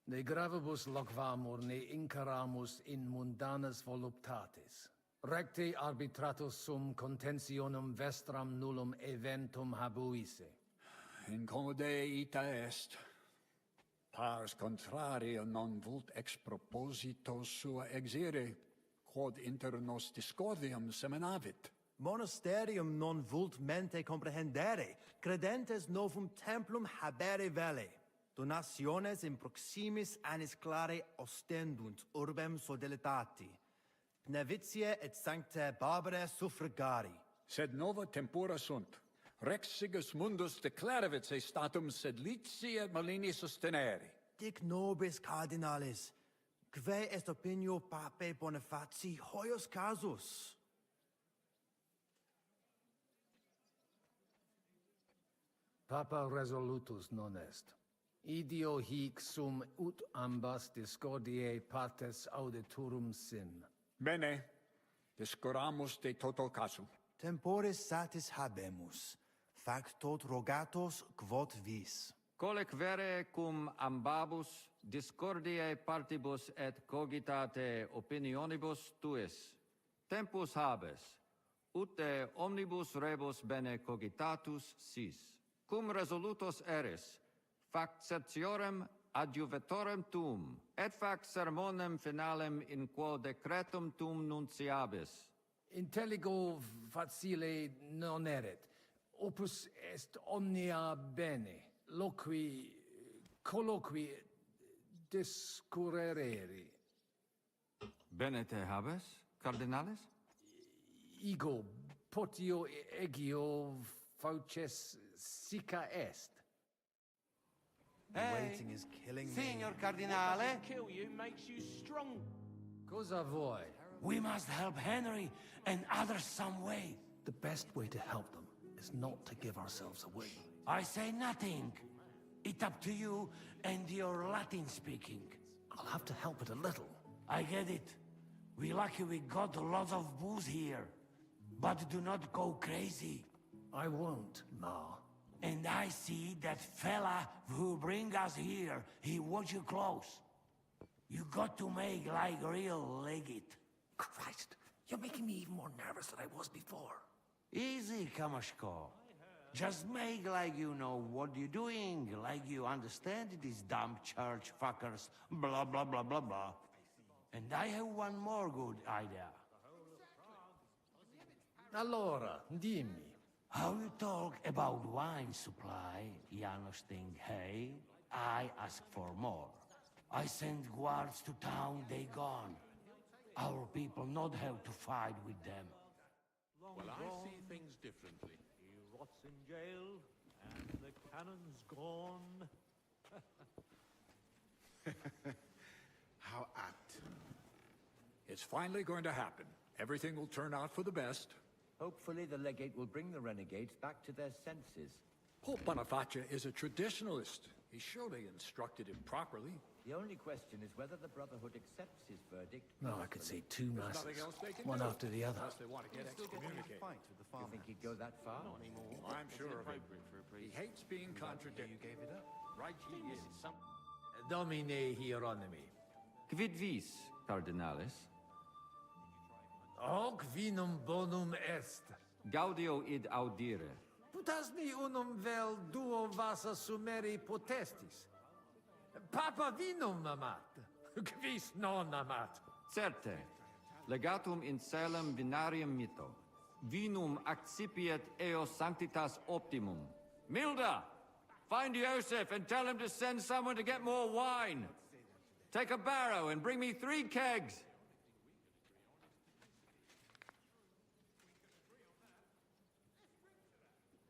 Ne gravibus loquamur ne incaramus in mundanas voluptatis. Recte arbitratus sum contentionum vestram nullum eventum habuisse. Incommode ita est. Pars contrario non vult ex proposito sua exire, quod inter nos discordium seminavit. Monasterium non vult mente comprehendere, credentes novum templum habere vele. Donationes in proximis annis clare ostendunt urbem sodelitati. Pnevitiae et sanctae Barbarae suffragari. Sed nova tempora sunt. Rex sigus mundus declaravit se statum sed lici et malini sostenere. Dic nobis cardinales, quae est opinio pape Bonifaci hoius casus? Papa resolutus non est. Idio hic sum ut ambas discordiae partes auditorum sim. Bene. Discuramus de toto casum. Temporis satis habemus. Factot rogatos quod vis. Colec vere cum ambabus discordiae partibus et cogitate opinionibus tuis. Tempus habes, ut de omnibus rebus bene cogitatus sis. Cum resolutos eris, fac certiorem adjuvetorem tuum, et fac sermonem finalem in quo decretum tuum nunciabis. Intelligo facile non erit. Opus est omnia bene. Loqui, colloqui, discurrere. Bene te habes, cardinalis? Ego, potio egio fauces sica est. Waiting is killing me. Signor Cardinale. Kill you makes you strong. Cosa vuoi? We must help Henry and others some way. The best way to help them is not to give ourselves away. I say nothing. It's up to you and your Latin speaking. I'll have to help it a little. I get it. We lucky we got lots of booze here. But do not go crazy. I won't, Ma. And I see that fella who bring us here. He watch you close. You got to make like real legit. Christ, you're making me even more nervous than I was before. Easy, Kamashko. Just make like you know what you're doing, like you understand these dumb church fuckers, blah blah blah blah blah. And I have one more good idea. Allora, dimmi. How you talk about wine supply, Janos think, hey, I ask for more. I send guards to town, they gone. Our people not have to fight with them. Well, I see things differently. He rots in jail, and the cannon's gone. How apt. It's finally going to happen. Everything will turn out for the best. Hopefully the legate will bring the renegades back to their senses. Pope Boniface is a traditionalist. He surely instructed him properly. The only question is whether the Brotherhood accepts his verdict. No, I could say two There's masses, nothing else they can one do, after the other. unless they want to get excommunicated. You think he'd go that far? Not anymore. I'm sure of it. He hates being contradicted. You gave it up. Right he is. Domine Hieronymi. Quid vis, cardinalis? Hoc vinum bonum est. Gaudio id audire. Putasmi unum vel duo vasa sumeri potestis. Papa vinum amat. Quis non amat. Certe, legatum in celem vinarium mito. Vinum accipiet eo sanctitas optimum. Milda, find Joseph and tell him to send someone to get more wine. Take a barrow and bring me 3 kegs.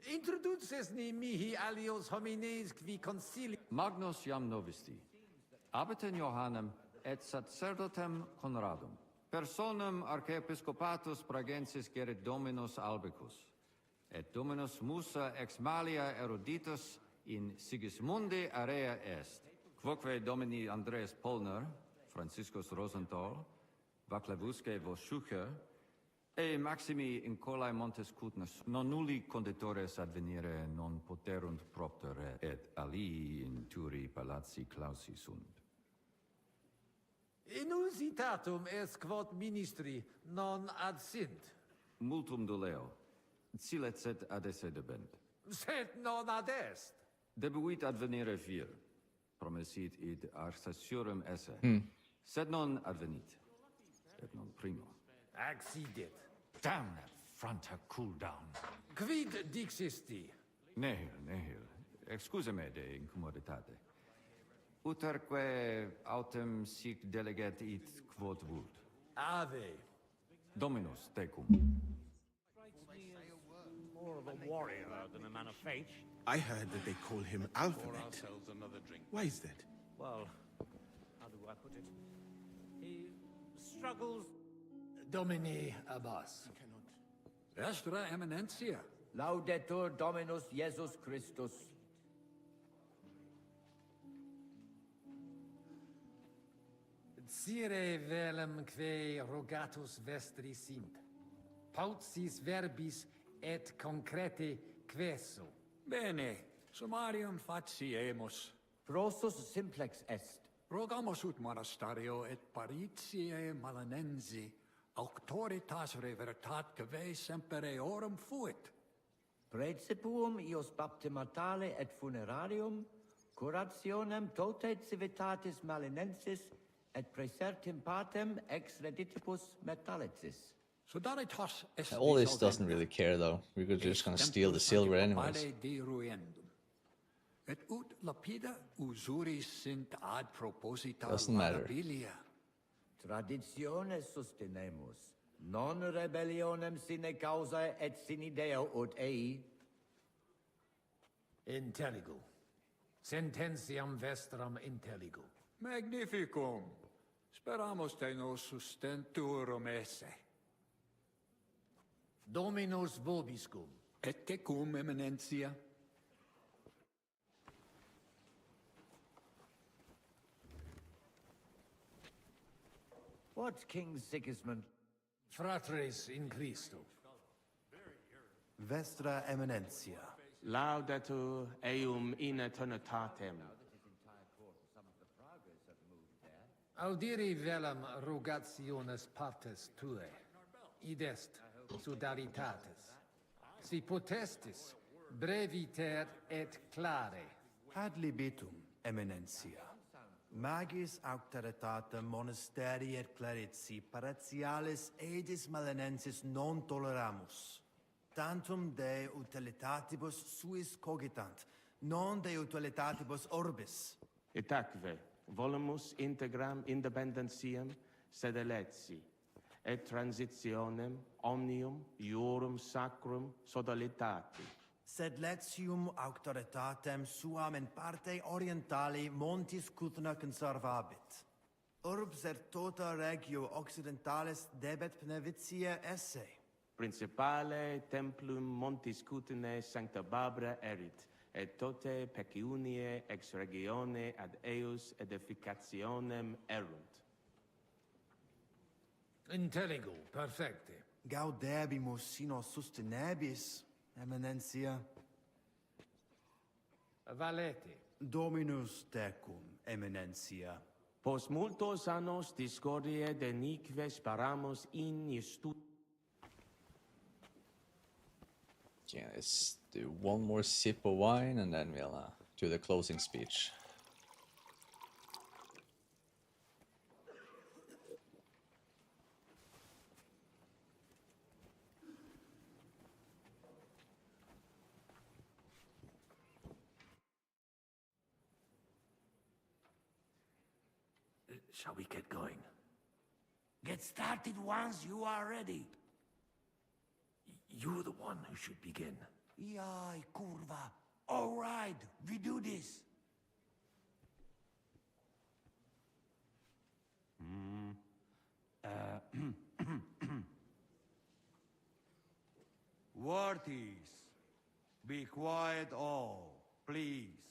Introduces ni mihi alios homines qui concili. Magnus jam novisti. Abitem Johannem et sacerdotem Conradum. Personam archiepiscopatus Pragensis gerit Dominus Albicus. Et Dominus Musa ex malia eruditus in Sigismundi area est. Quoque Domini Andreas Polner, Franciscus Rosenthal, Vaclavusque Voschucher, e maximi in colae montes cutnus non nulli conditores advenire non poterunt propter et alii in turi palazzi clausi sunt. Inusitatum est quod ministri non ad sint. Multum doleo, silet sed adesse debent. Sed non ad est. Debuit advenire vir, promesit id arsaciorem esse, sed non advenit, et non primo. Accidit. Damn that front her cool down. Quid dixisti? Nihil. Excuse me de incommoditate. Uterque autem sic delegat it quod vult. Ave. Dominus tecum. More of a warrior than a man of faith. I heard that they call him Alphabet. Why is that? Well, how do I put it? He struggles. Domini Abbas. Vestra Eminentia. Laudetur Dominus Jesus Christus. Sire velum que rogatus vestri sint. Pautsis verbis et concrete queso. Bene, summarium faciemus. Prosus simplex est. Rogamus ut monastario et paritiae malanensi auctoritas revertat cave semper eorum fuit. Praecipuum ios baptimatale et funerarium, curationem tote civitatis malinensis et praesertim patem ex reditibus metallicis. Sodalitas est All this doesn't really care though. We're just gonna steal the silver anyways. Et ut lapida usuris sint ad proposita Doesn't matter. laudabilia. Traditiones sustenemus, non rebellionem sine causa et sine Deo ut ei. Intelligo. Sententiam vestram intelligo. Magnificum. Speramus te nos sustenturum esse. Dominus vobiscum. Et tecum, eminentia. What King Sigismund? Fratres in Christo. Vestra Eminentia. Laudetur eum in eternitatem. Audiri velam rogationes partes tue. Id est sudaritatis. Si potestis breviter et clare. Ad libitum, Eminentia. Magis auctoritatem monasterii et clerici paratialis edis malinensis non toleramus. Tantum de utilitatibus suis cogitant, non de utilitatibus orbis. Itaque, volumus integram independentiam sed eletsi, et transitionem omnium iorum sacrum sodalitati. Sed letium auctoritatem suam in parte orientali montis Cutna conservabit. Urbs et tota regio occidentalis debet benevitia esse. Principale templum montis Cutnae sancta Barbara erit, et tote pecuniae ex regione ad eus edificationem erunt. Intelligo, perfecte. Gaudebimus sino sustenebis, Eminentia. Valete. Dominus tecum, Eminentia. Post multos annos discordiae denique sparamus in istu. Yeah, let's do one more sip of wine and then we'll do the closing speech. Shall we get going? Get started once you are ready. You're the one who should begin. Yai, curva. All right, we do this. Worthies, be quiet all, please.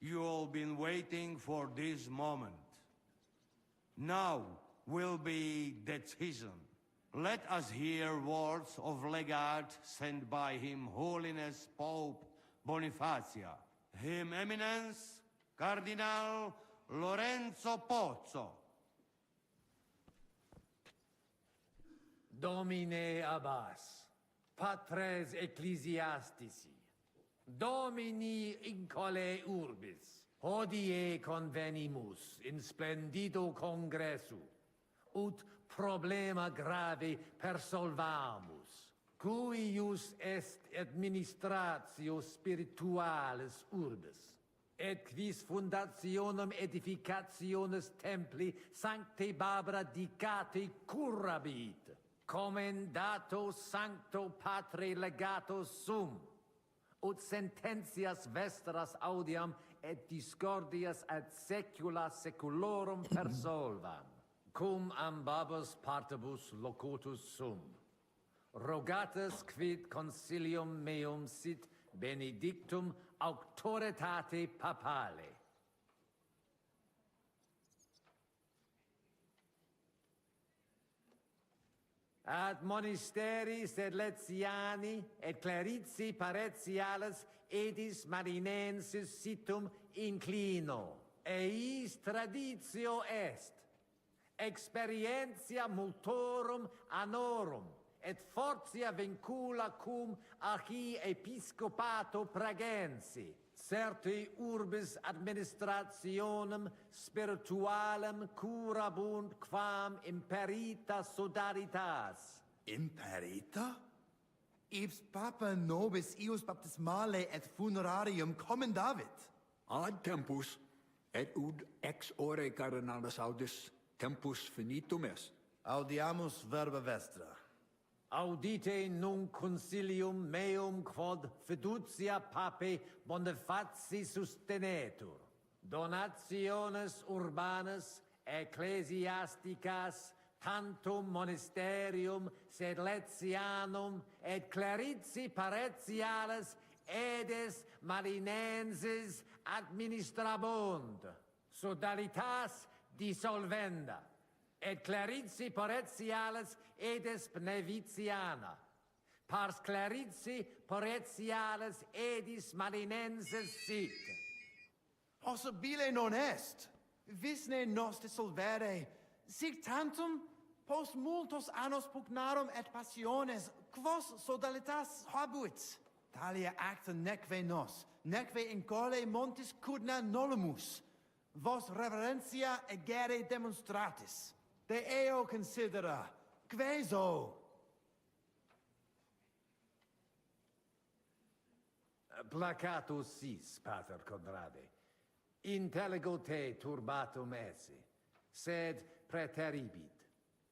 You all been waiting for this moment. Now will be decision. Let us hear words of legate sent by Him Holiness Pope Bonifacia, Him Eminence Cardinal Lorenzo Pozzo. Domine Abbas, patres ecclesiastici, Domini incole urbis, hodie convenimus in splendido congressu, ut problema grave persolvamus, cuius est administratio spiritualis urbis, et quis fundationem edificationes templi Sancte Barbara dicate curabit, commendato sancto patre legato sum, ut sententias vestras audiam et discordias ad secula seculorum persolvam, cum ambabus partibus locutus sum. Rogatus quid consilium meum sit benedictum auctoritate papale. Ad monasteri sedletiani et clerici paretiales edis marinensis situm inclino, eis traditio est, experientia multorum annorum, et fortia vincula cum archiepiscopato pragensi, certi urbis administrationem spiritualem curabunt quam imperita sodalitas. Imperita? Ibs papa nobis ius baptismale et funerarium commendavit. Ad tempus, et ud ex ore cardinalis audis, tempus finitum est. Audiamus verba vestra. Audite nunc concilium meum quod fiducia pape Bonifaci sustenetur. Donationes urbanas, ecclesiasticas, tantum monasterium sedletianum et clerici paretiales edes marinensis administrabunt, sodalitas dissolvenda, et clerici paretiales edes Nvidiana, pars clerici paretiales edis marinensis sit. Possibile non est. Visne nos dissolvere. Sic tantum post multos annos pugnarum et passiones, quos sodalitas habuit. Talia acta neque nos, neque in gole montis cudna nolumus. Vos reverentia egere demonstratis. De eo considera, queso. Placatus sis, pater Conrade. Intelligo te turbatum esse, sed preteribit.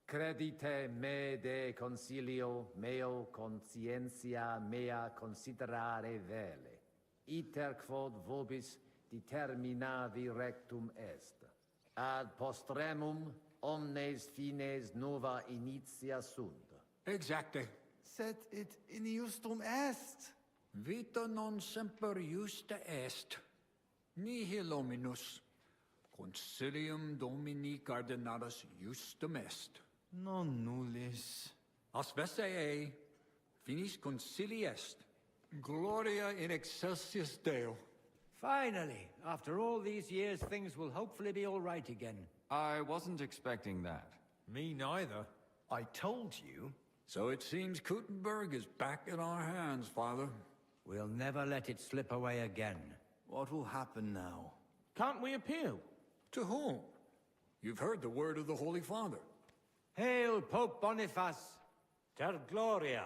Credite me de concilio meo conscientia mea considerare vele, iter quod vobis determinavi rectum est. Ad postremum omnes fines nova initia sunt. Exacte. Sed it injustum est. Vita non semper justa est. Nihil hominus. Concilium Domini Cardinalis justum est. Non nullis. Asvesse ei, finis concili est. Gloria in excelsis Deo. Finally, after all these years, things will hopefully be all right again. I wasn't expecting that. Me neither. I told you. So it seems Kuttenberg is back in our hands, Father. We'll never let it slip away again. What will happen now? Can't we appeal? To whom? You've heard the word of the Holy Father. Hail, Pope Boniface! Ter Gloria!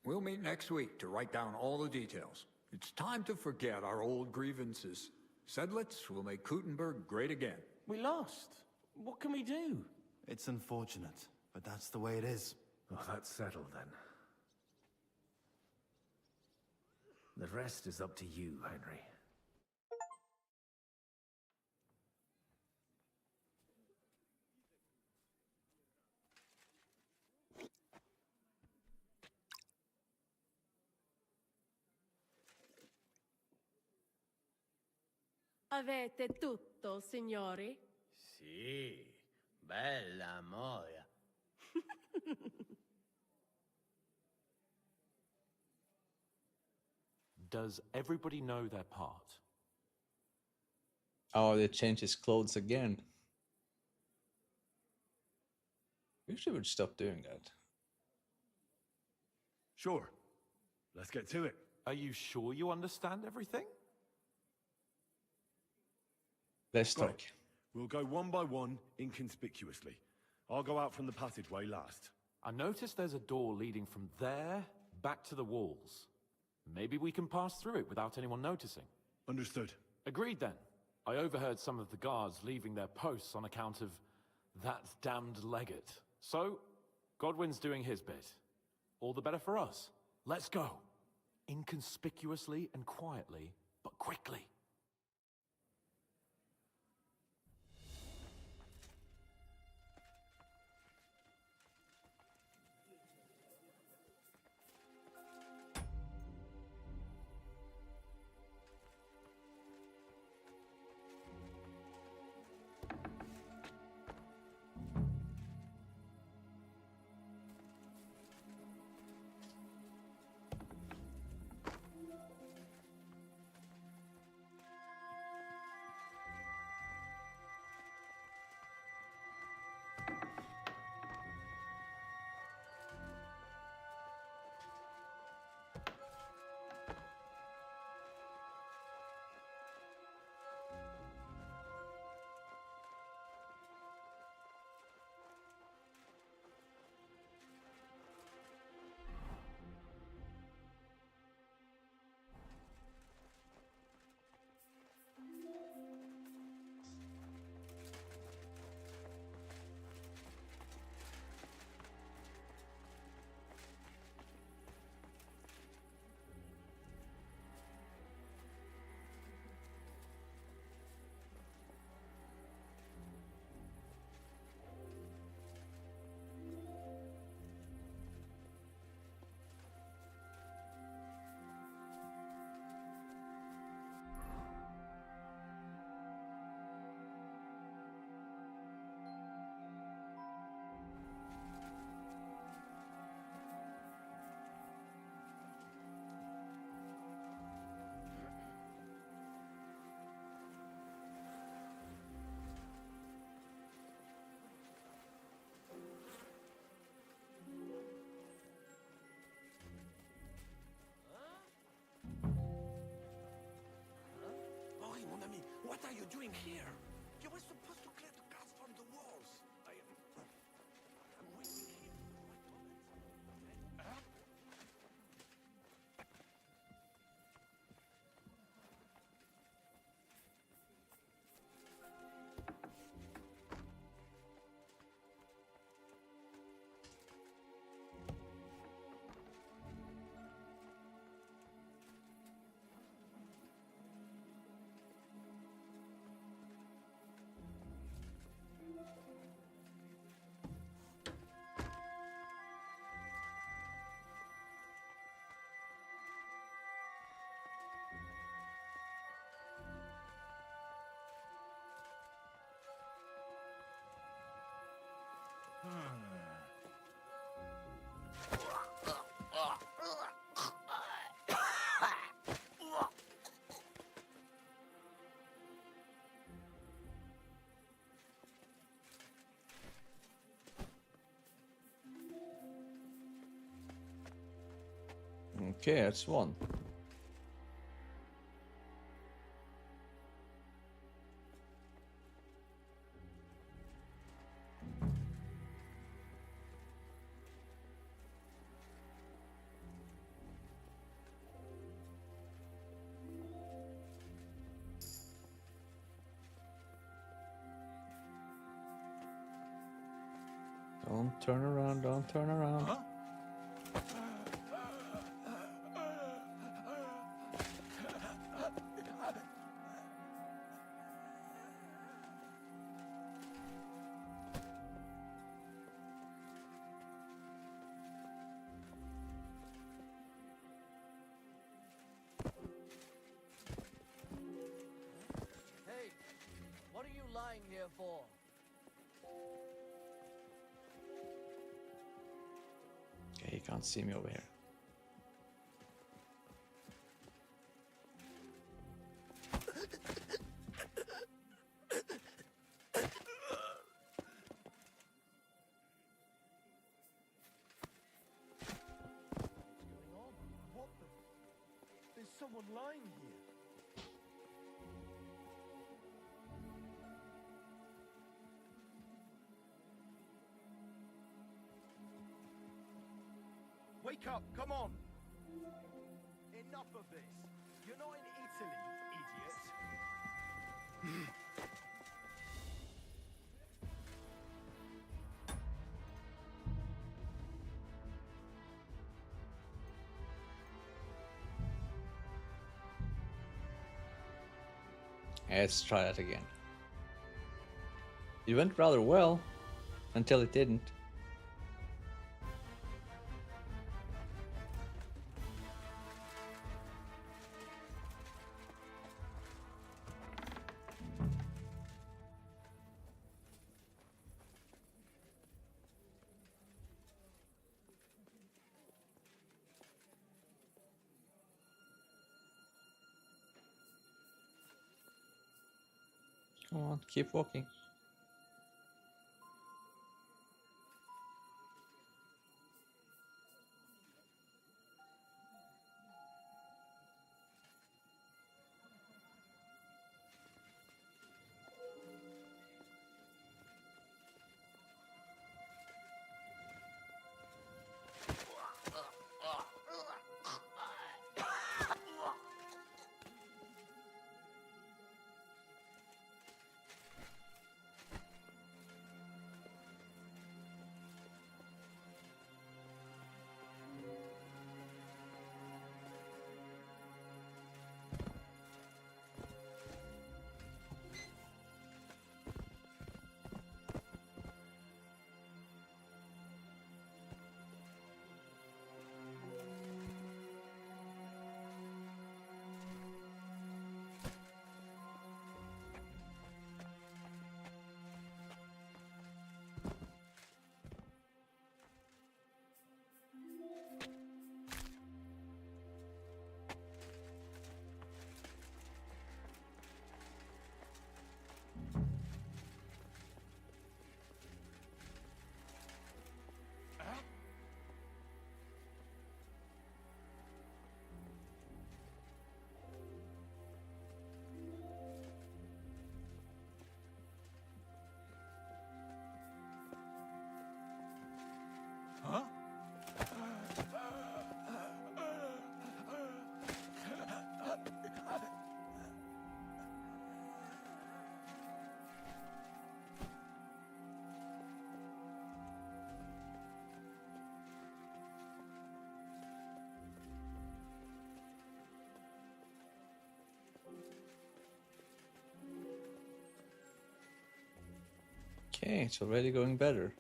We'll meet next week to write down all the details. It's time to forget our old grievances. Sedlitz will make Kuttenberg great again. We lost. What can we do? It's unfortunate, but that's the way it is. Oh, that's settled then. The rest is up to you, Henry. Avete tutto, signori? Sì, bella moia. Does everybody know their part? Oh, they changed his clothes again. Usually would stop doing that. Sure. Let's get to it. Are you sure you understand everything? Let's talk. Right. We'll go one by one, inconspicuously. I'll go out from the passageway last. I noticed there's a door leading from there back to the walls. Maybe we can pass through it without anyone noticing. Understood. Agreed then. I overheard some of the guards leaving their posts on account of that damned legate. So, Godwin's doing his bit. All the better for us. Let's go. Inconspicuously and quietly, but quickly. are you doing here? You were supposed to clear the guards from the walls. I'm waiting here. Huh? Okay, that's one. Don't turn around, don't turn around. Huh? Hey, what are you lying here for? Okay, you can't see me over here. What the? There's someone lying here. Wake up, come on! Enough of this. You're not in Italy, idiot. Let's try that again. It went rather well until it didn't. Come on, keep walking. Okay, it's already going better.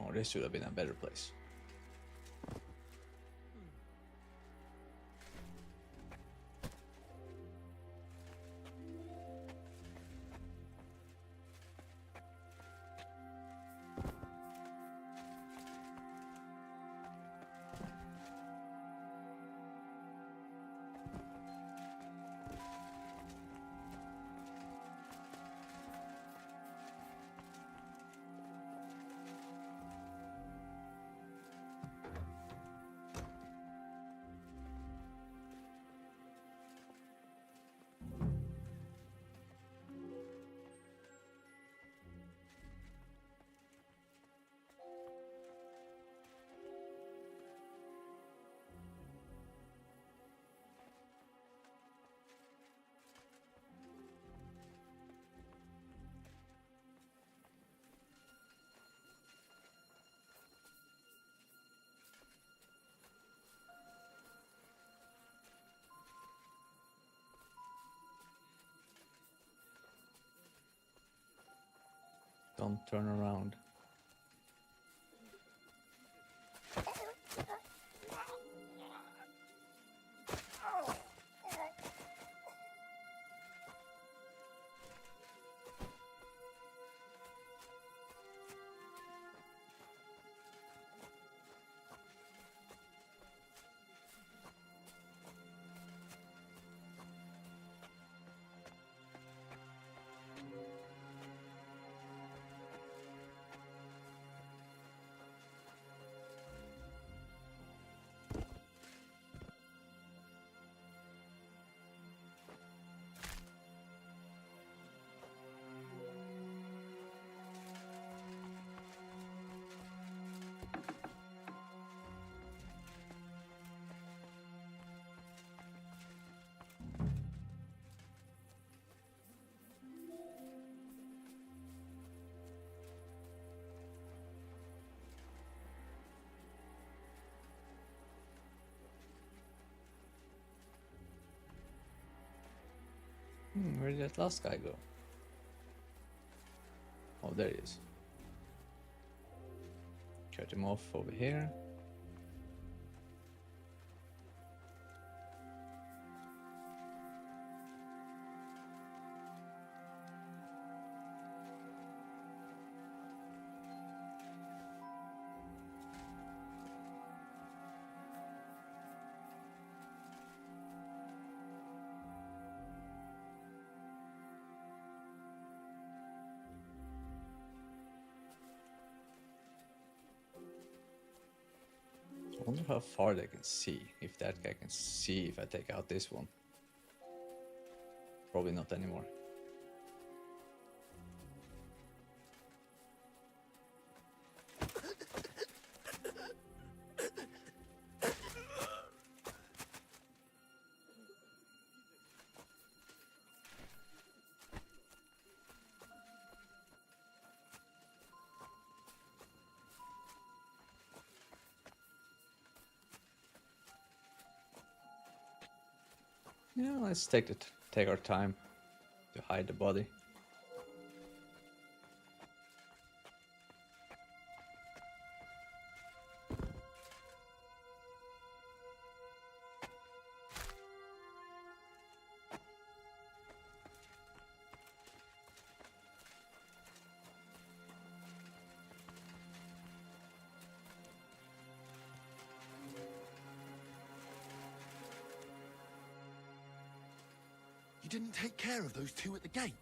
Oh, this should have been a better place. Don't turn around. Where did that last guy go? Oh, there he is. Cut him off over here. I wonder how far they can see. If that guy can see if I take out this one. Probably not anymore. Yeah, let's take our time to hide the body. You didn't take care of those two at the gate.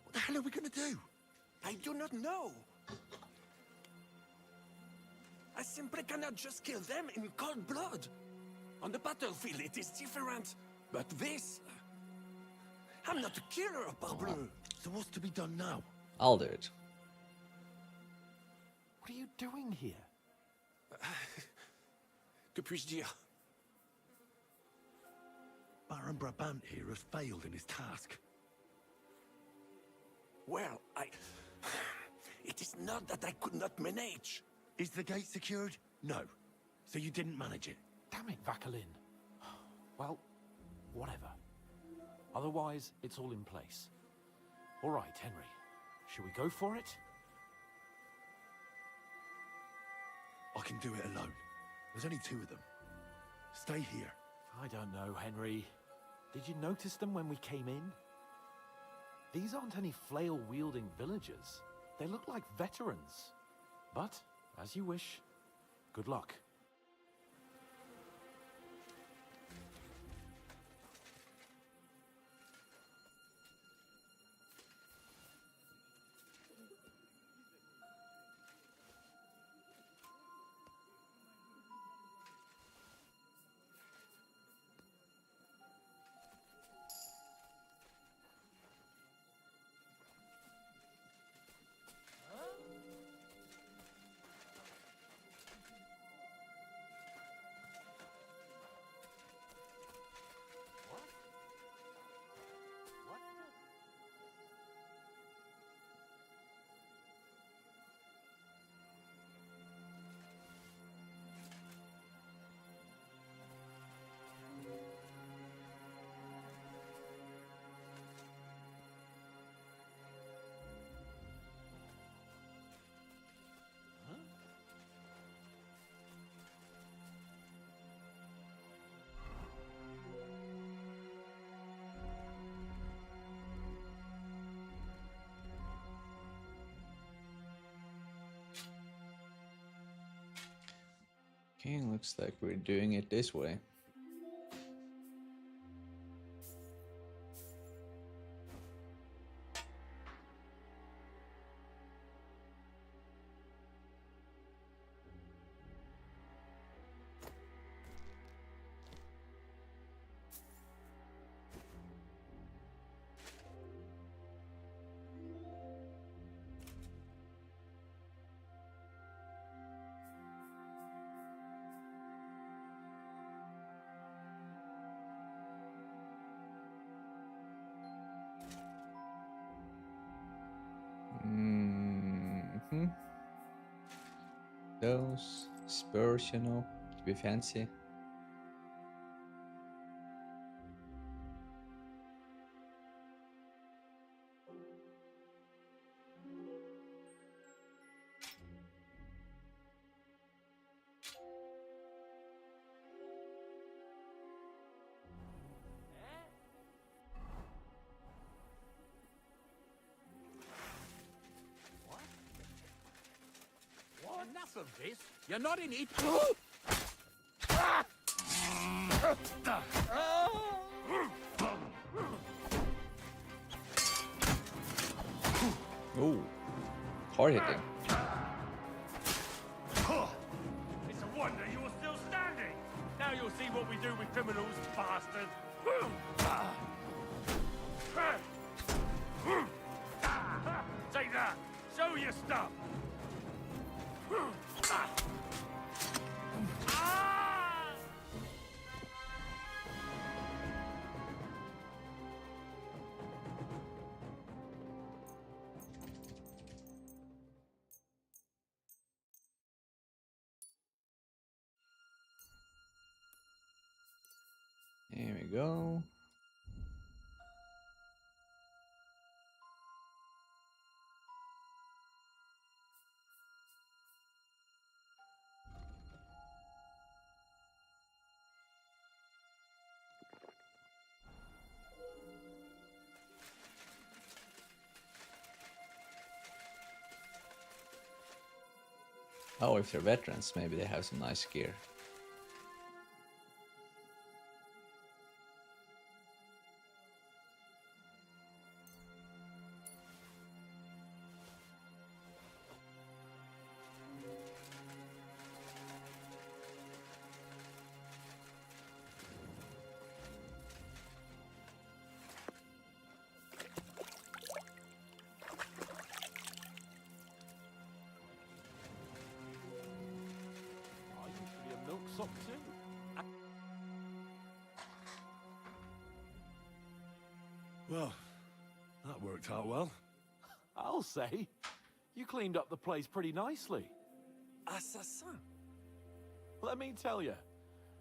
What the hell are we gonna do? I do not know. I simply cannot just kill them in cold blood. On the battlefield, it is different. But this... I'm not a killer, parbleu. So what's to be done now? I'll do it. What are you doing here? Que puis-je dire? Baron Brabant here has failed in his task. Well, it is not that I could not manage. Is the gate secured? No. So you didn't manage it? Damn it, Vakalin. Well, whatever. Otherwise, it's all in place. All right, Henry. Shall we go for it? I can do it alone. There's only two of them. Stay here. I don't know, Henry. Did you notice them when we came in? These aren't any flail-wielding villagers. They look like veterans. But, as you wish. Good luck. Okay, looks like we're doing it this way. Those spurs, you know, to be fancy. half of this. You're not in it. Ooh. Hard hitting. It's a wonder you are still standing. Now you'll see what we do with criminals, bastard. Take that. Show your stuff. Here we go. Oh, if they're veterans, maybe they have some nice gear. Well, that worked out well. I'll say. You cleaned up the place pretty nicely. Assassin. Let me tell you,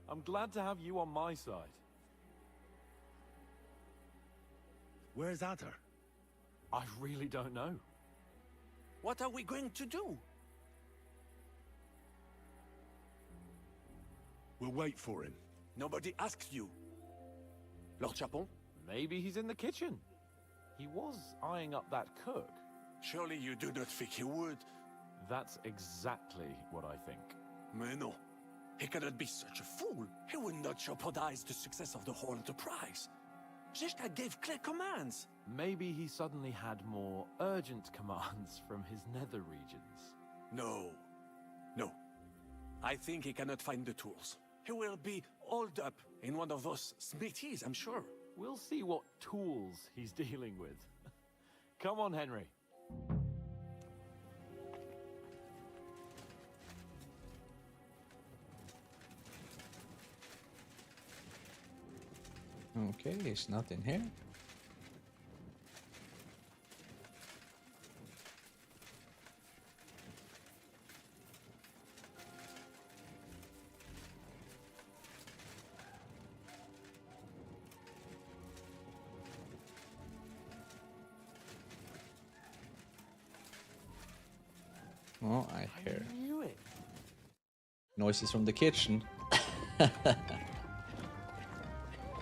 I'm glad to have you on my side. Where's Adder? I really don't know. What are we going to do? We'll wait for him. Nobody asked you. Lord Chapon? Maybe he's in the kitchen. He was eyeing up that cook. Surely you do not think he would. That's exactly what I think. Mais non. He cannot be such a fool. He will not jeopardize the success of the whole enterprise. Zeshka gave clear commands. Maybe he suddenly had more urgent commands from his nether regions. No. No. I think he cannot find the tools. He will be holed up in one of those smithies, I'm sure. We'll see what tools he's dealing with. Come on, Henry. Okay, he's not in here. Oh, I hear knew it. noises from the kitchen.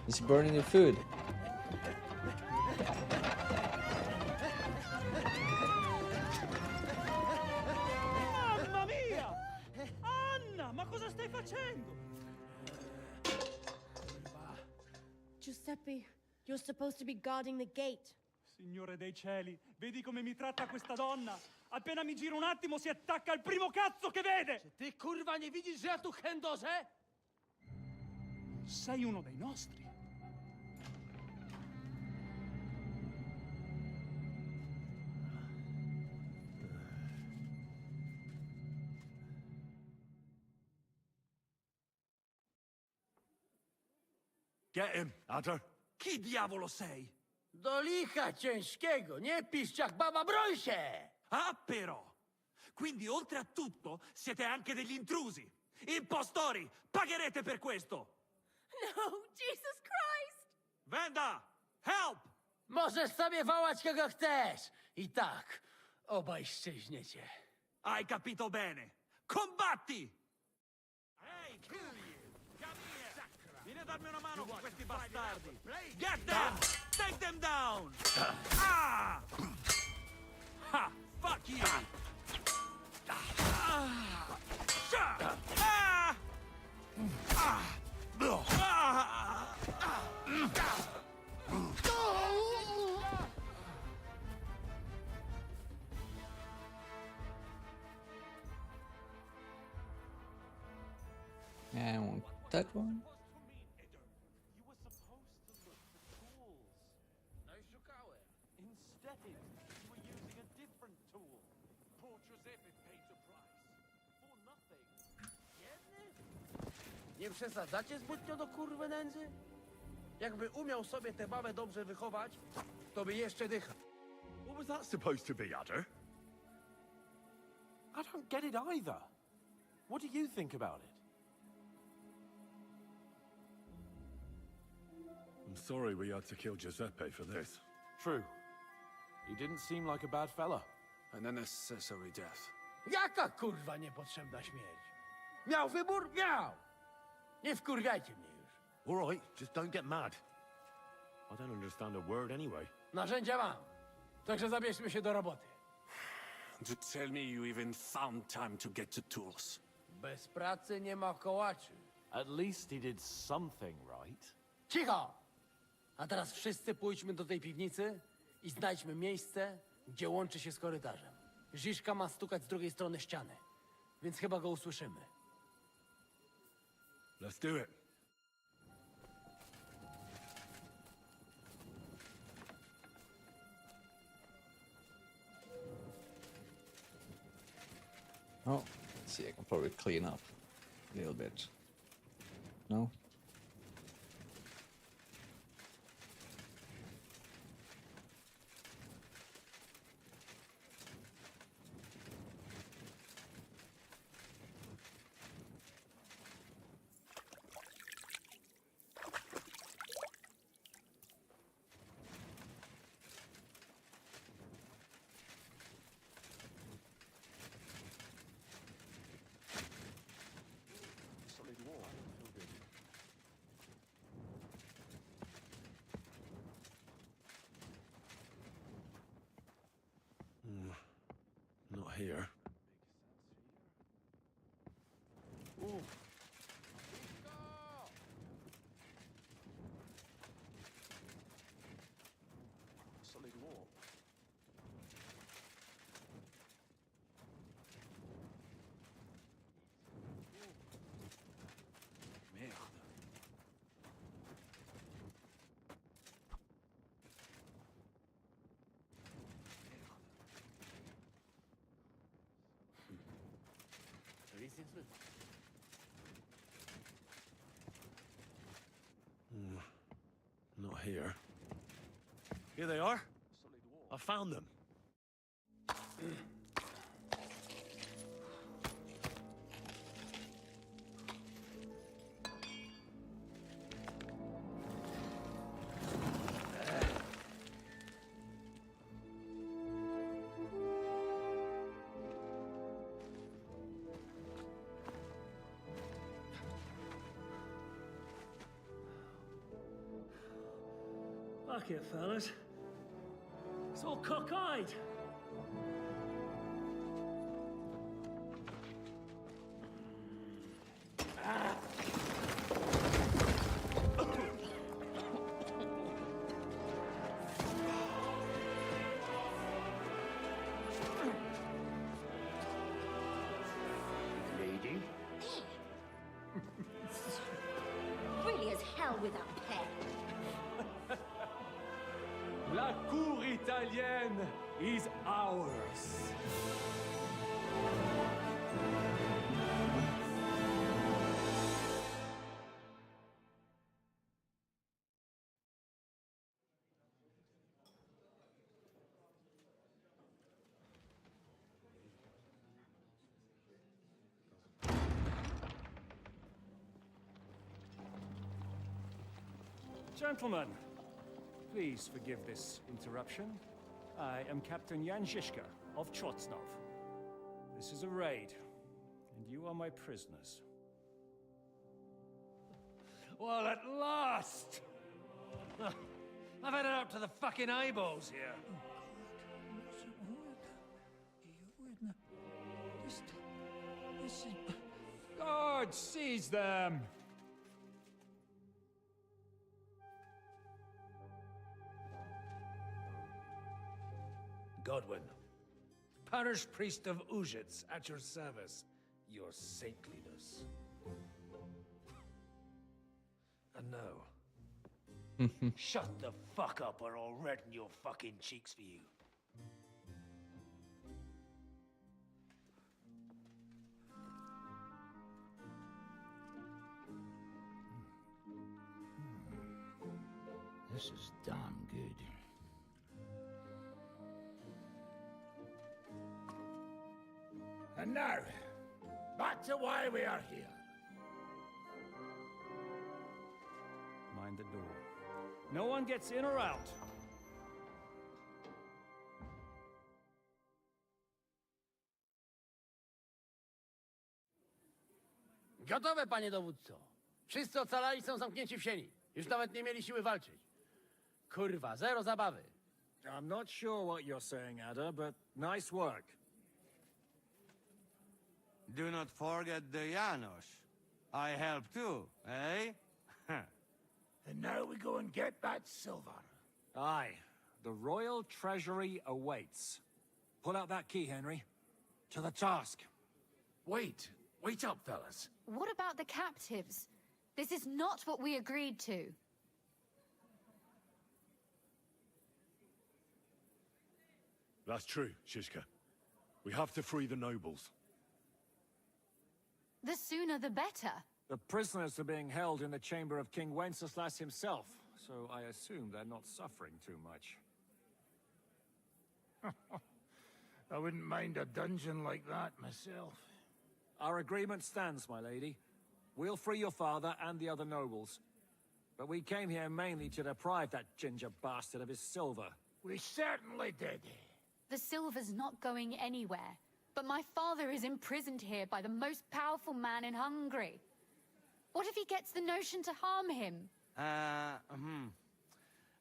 He's burning your food. Mamma mia! Anna, ma cosa stai facendo? Giuseppe, you're supposed to be guarding the gate. Signore dei cieli, vedi come mi tratta questa donna? Appena mi giro un attimo si attacca al primo cazzo che vede! Czy ty kurwa nie widzisz, że ja tu chędożę? Sei uno dei nostri. Get him, Adder. Chi diavolo sei? Do licha ciężkiego, nie pisz jak baba, broń się! Ah, però! Quindi, oltre a tutto, siete anche degli intrusi! Impostori! Pagherete per questo! No, Jesus Christ! Venda! Help! Możesz sobie wołać kogo chcesz! I tak, obaj szczęśniecie. Hai capito bene! Combatti! Hey, kill you! Come here! Vieni a darmi una mano con questi bastardi! Get them! Take them down! Ah! Ha! Fuck you! Ah! that one? Instead, you were using a different tool. Portrazepit paid the price. For nothing. Nie przesadzacie zbytnio do kurwy nędzy? Jakby umiał sobie tę babę dobrze wychować, to by jeszcze dychał. What was that supposed to be, Adder? I don't get it either. What do you think about it? I'm sorry we had to kill Giuseppe for this. True. He didn't seem like a bad fella. An unnecessary death. Jaka kurwa niepotrzebna śmierć? Miał wybór? Miał! Nie wkurwiajcie mnie już. All right, just don't get mad. I don't understand a word anyway. Narzędzia mam. Także zabierzmy się do roboty. To tell me you even found time to get the tools. Bez pracy nie ma kołaczy. At least he did something right. Cicho! A teraz wszyscy pójdźmy do tej piwnicy i znajdźmy miejsce, gdzie łączy się z korytarzem. Żiżka ma stukać z drugiej strony ściany, więc chyba go usłyszymy. Let's do it. Oh, let's see, I can probably clean up a little bit. No? Not here. Ooh. Solid wall. Merde. Not here. Here they are. I found them. Fuck it, fellas. It's all cockeyed. Lady? Really as hell without pay. La cour italienne is ours. Gentlemen, please forgive this interruption. I am Captain Jan Žižka of Trotznov. This is a raid, and you are my prisoners. Well, at last! I've had it up to the fucking eyeballs here. Guard, seize them! Godwin, parish priest of Uzhitz, at your service, your saintliness. know. Shut the fuck up or I'll redden your fucking cheeks for you. This is damn good. And now, back to why we are here. Mind the door. No one gets in or out. Gotowe, panie dowódco. Wszyscy ocalali są zamknięci w sieni. Już nawet nie mieli siły walczyć. Kurwa, zero zabawy. I'm not sure what you're saying, Ada, but nice work. Do not forget the Janos. I help too, eh? And now we go and get that silver. Aye. The royal treasury awaits. Pull out that key, Henry. To the task. Wait up, fellas. What about the captives? This is not what we agreed to. That's true, Shishka. We have to free the nobles. The sooner the better. The prisoners are being held in the chamber of King Wenceslas himself, so I assume they're not suffering too much. I wouldn't mind a dungeon like that myself. Our agreement stands, my lady. We'll free your father and the other nobles. But we came here mainly to deprive that ginger bastard of his silver. We certainly did. The silver's not going anywhere. But my father is imprisoned here by the most powerful man in Hungary. What if he gets the notion to harm him?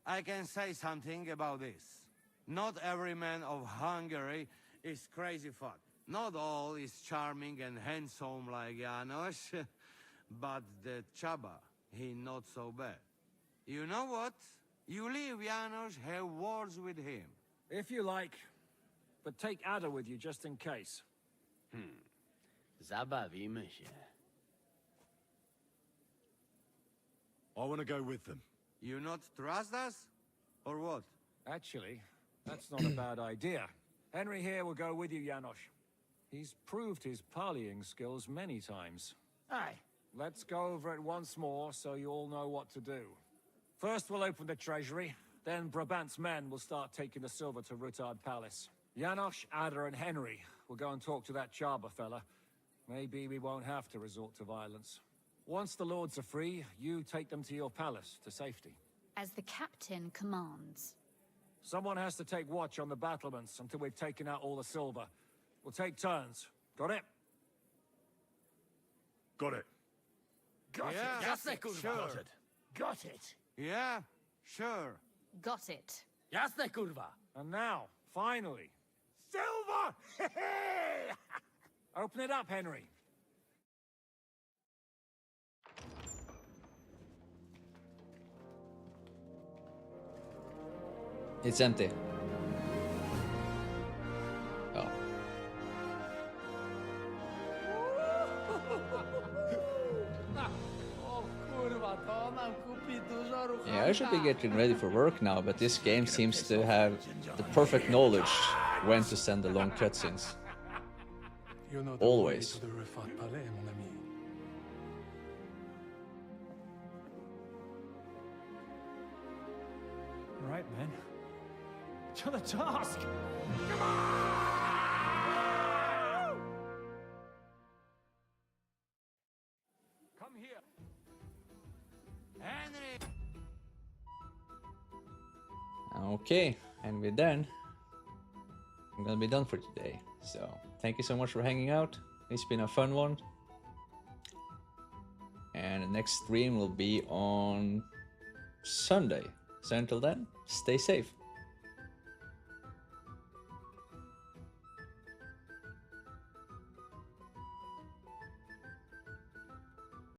I can say something about this. Not every man of Hungary is crazy fuck. Not all is charming and handsome like Janos, but the Chaba, he not so bad. You know what? You leave Janos, have words with him. If you like, but take Ada with you just in case. Zabawimy się. I want to go with them. You not trust us? Or what? Actually, that's not a bad idea. Henry here will go with you, Janos. He's proved his parleying skills many times. Aye. Let's go over it once more so you all know what to do. First we'll open the treasury, then Brabant's men will start taking the silver to Rutard Palace. Janos, Ada and Henry will go and talk to that Chaba fella. Maybe we won't have to resort to violence. Once the lords are free, you take them to your palace to safety. As the captain commands. Someone has to take watch on the battlements until we've taken out all the silver. We'll take turns. Got it? Got it. Got Yeah, it. Jasne, kurwa. sure. Got it. Yeah, sure. Got it. Jasne, kurwa. And now, finally, Silver! open it up, Henry. It's empty. Oh. Yeah, I should be getting ready for work now, but this game seems to have the perfect knowledge when to send the long cutscenes. You know the Always. way to the Rifat Palais, mon ami. Right, men. To the task! Come here. Henry! Okay, and with that, I'm gonna be done for today. So, thank you so much for hanging out. It's been a fun one. And the next stream will be on Sunday. So until then, stay safe.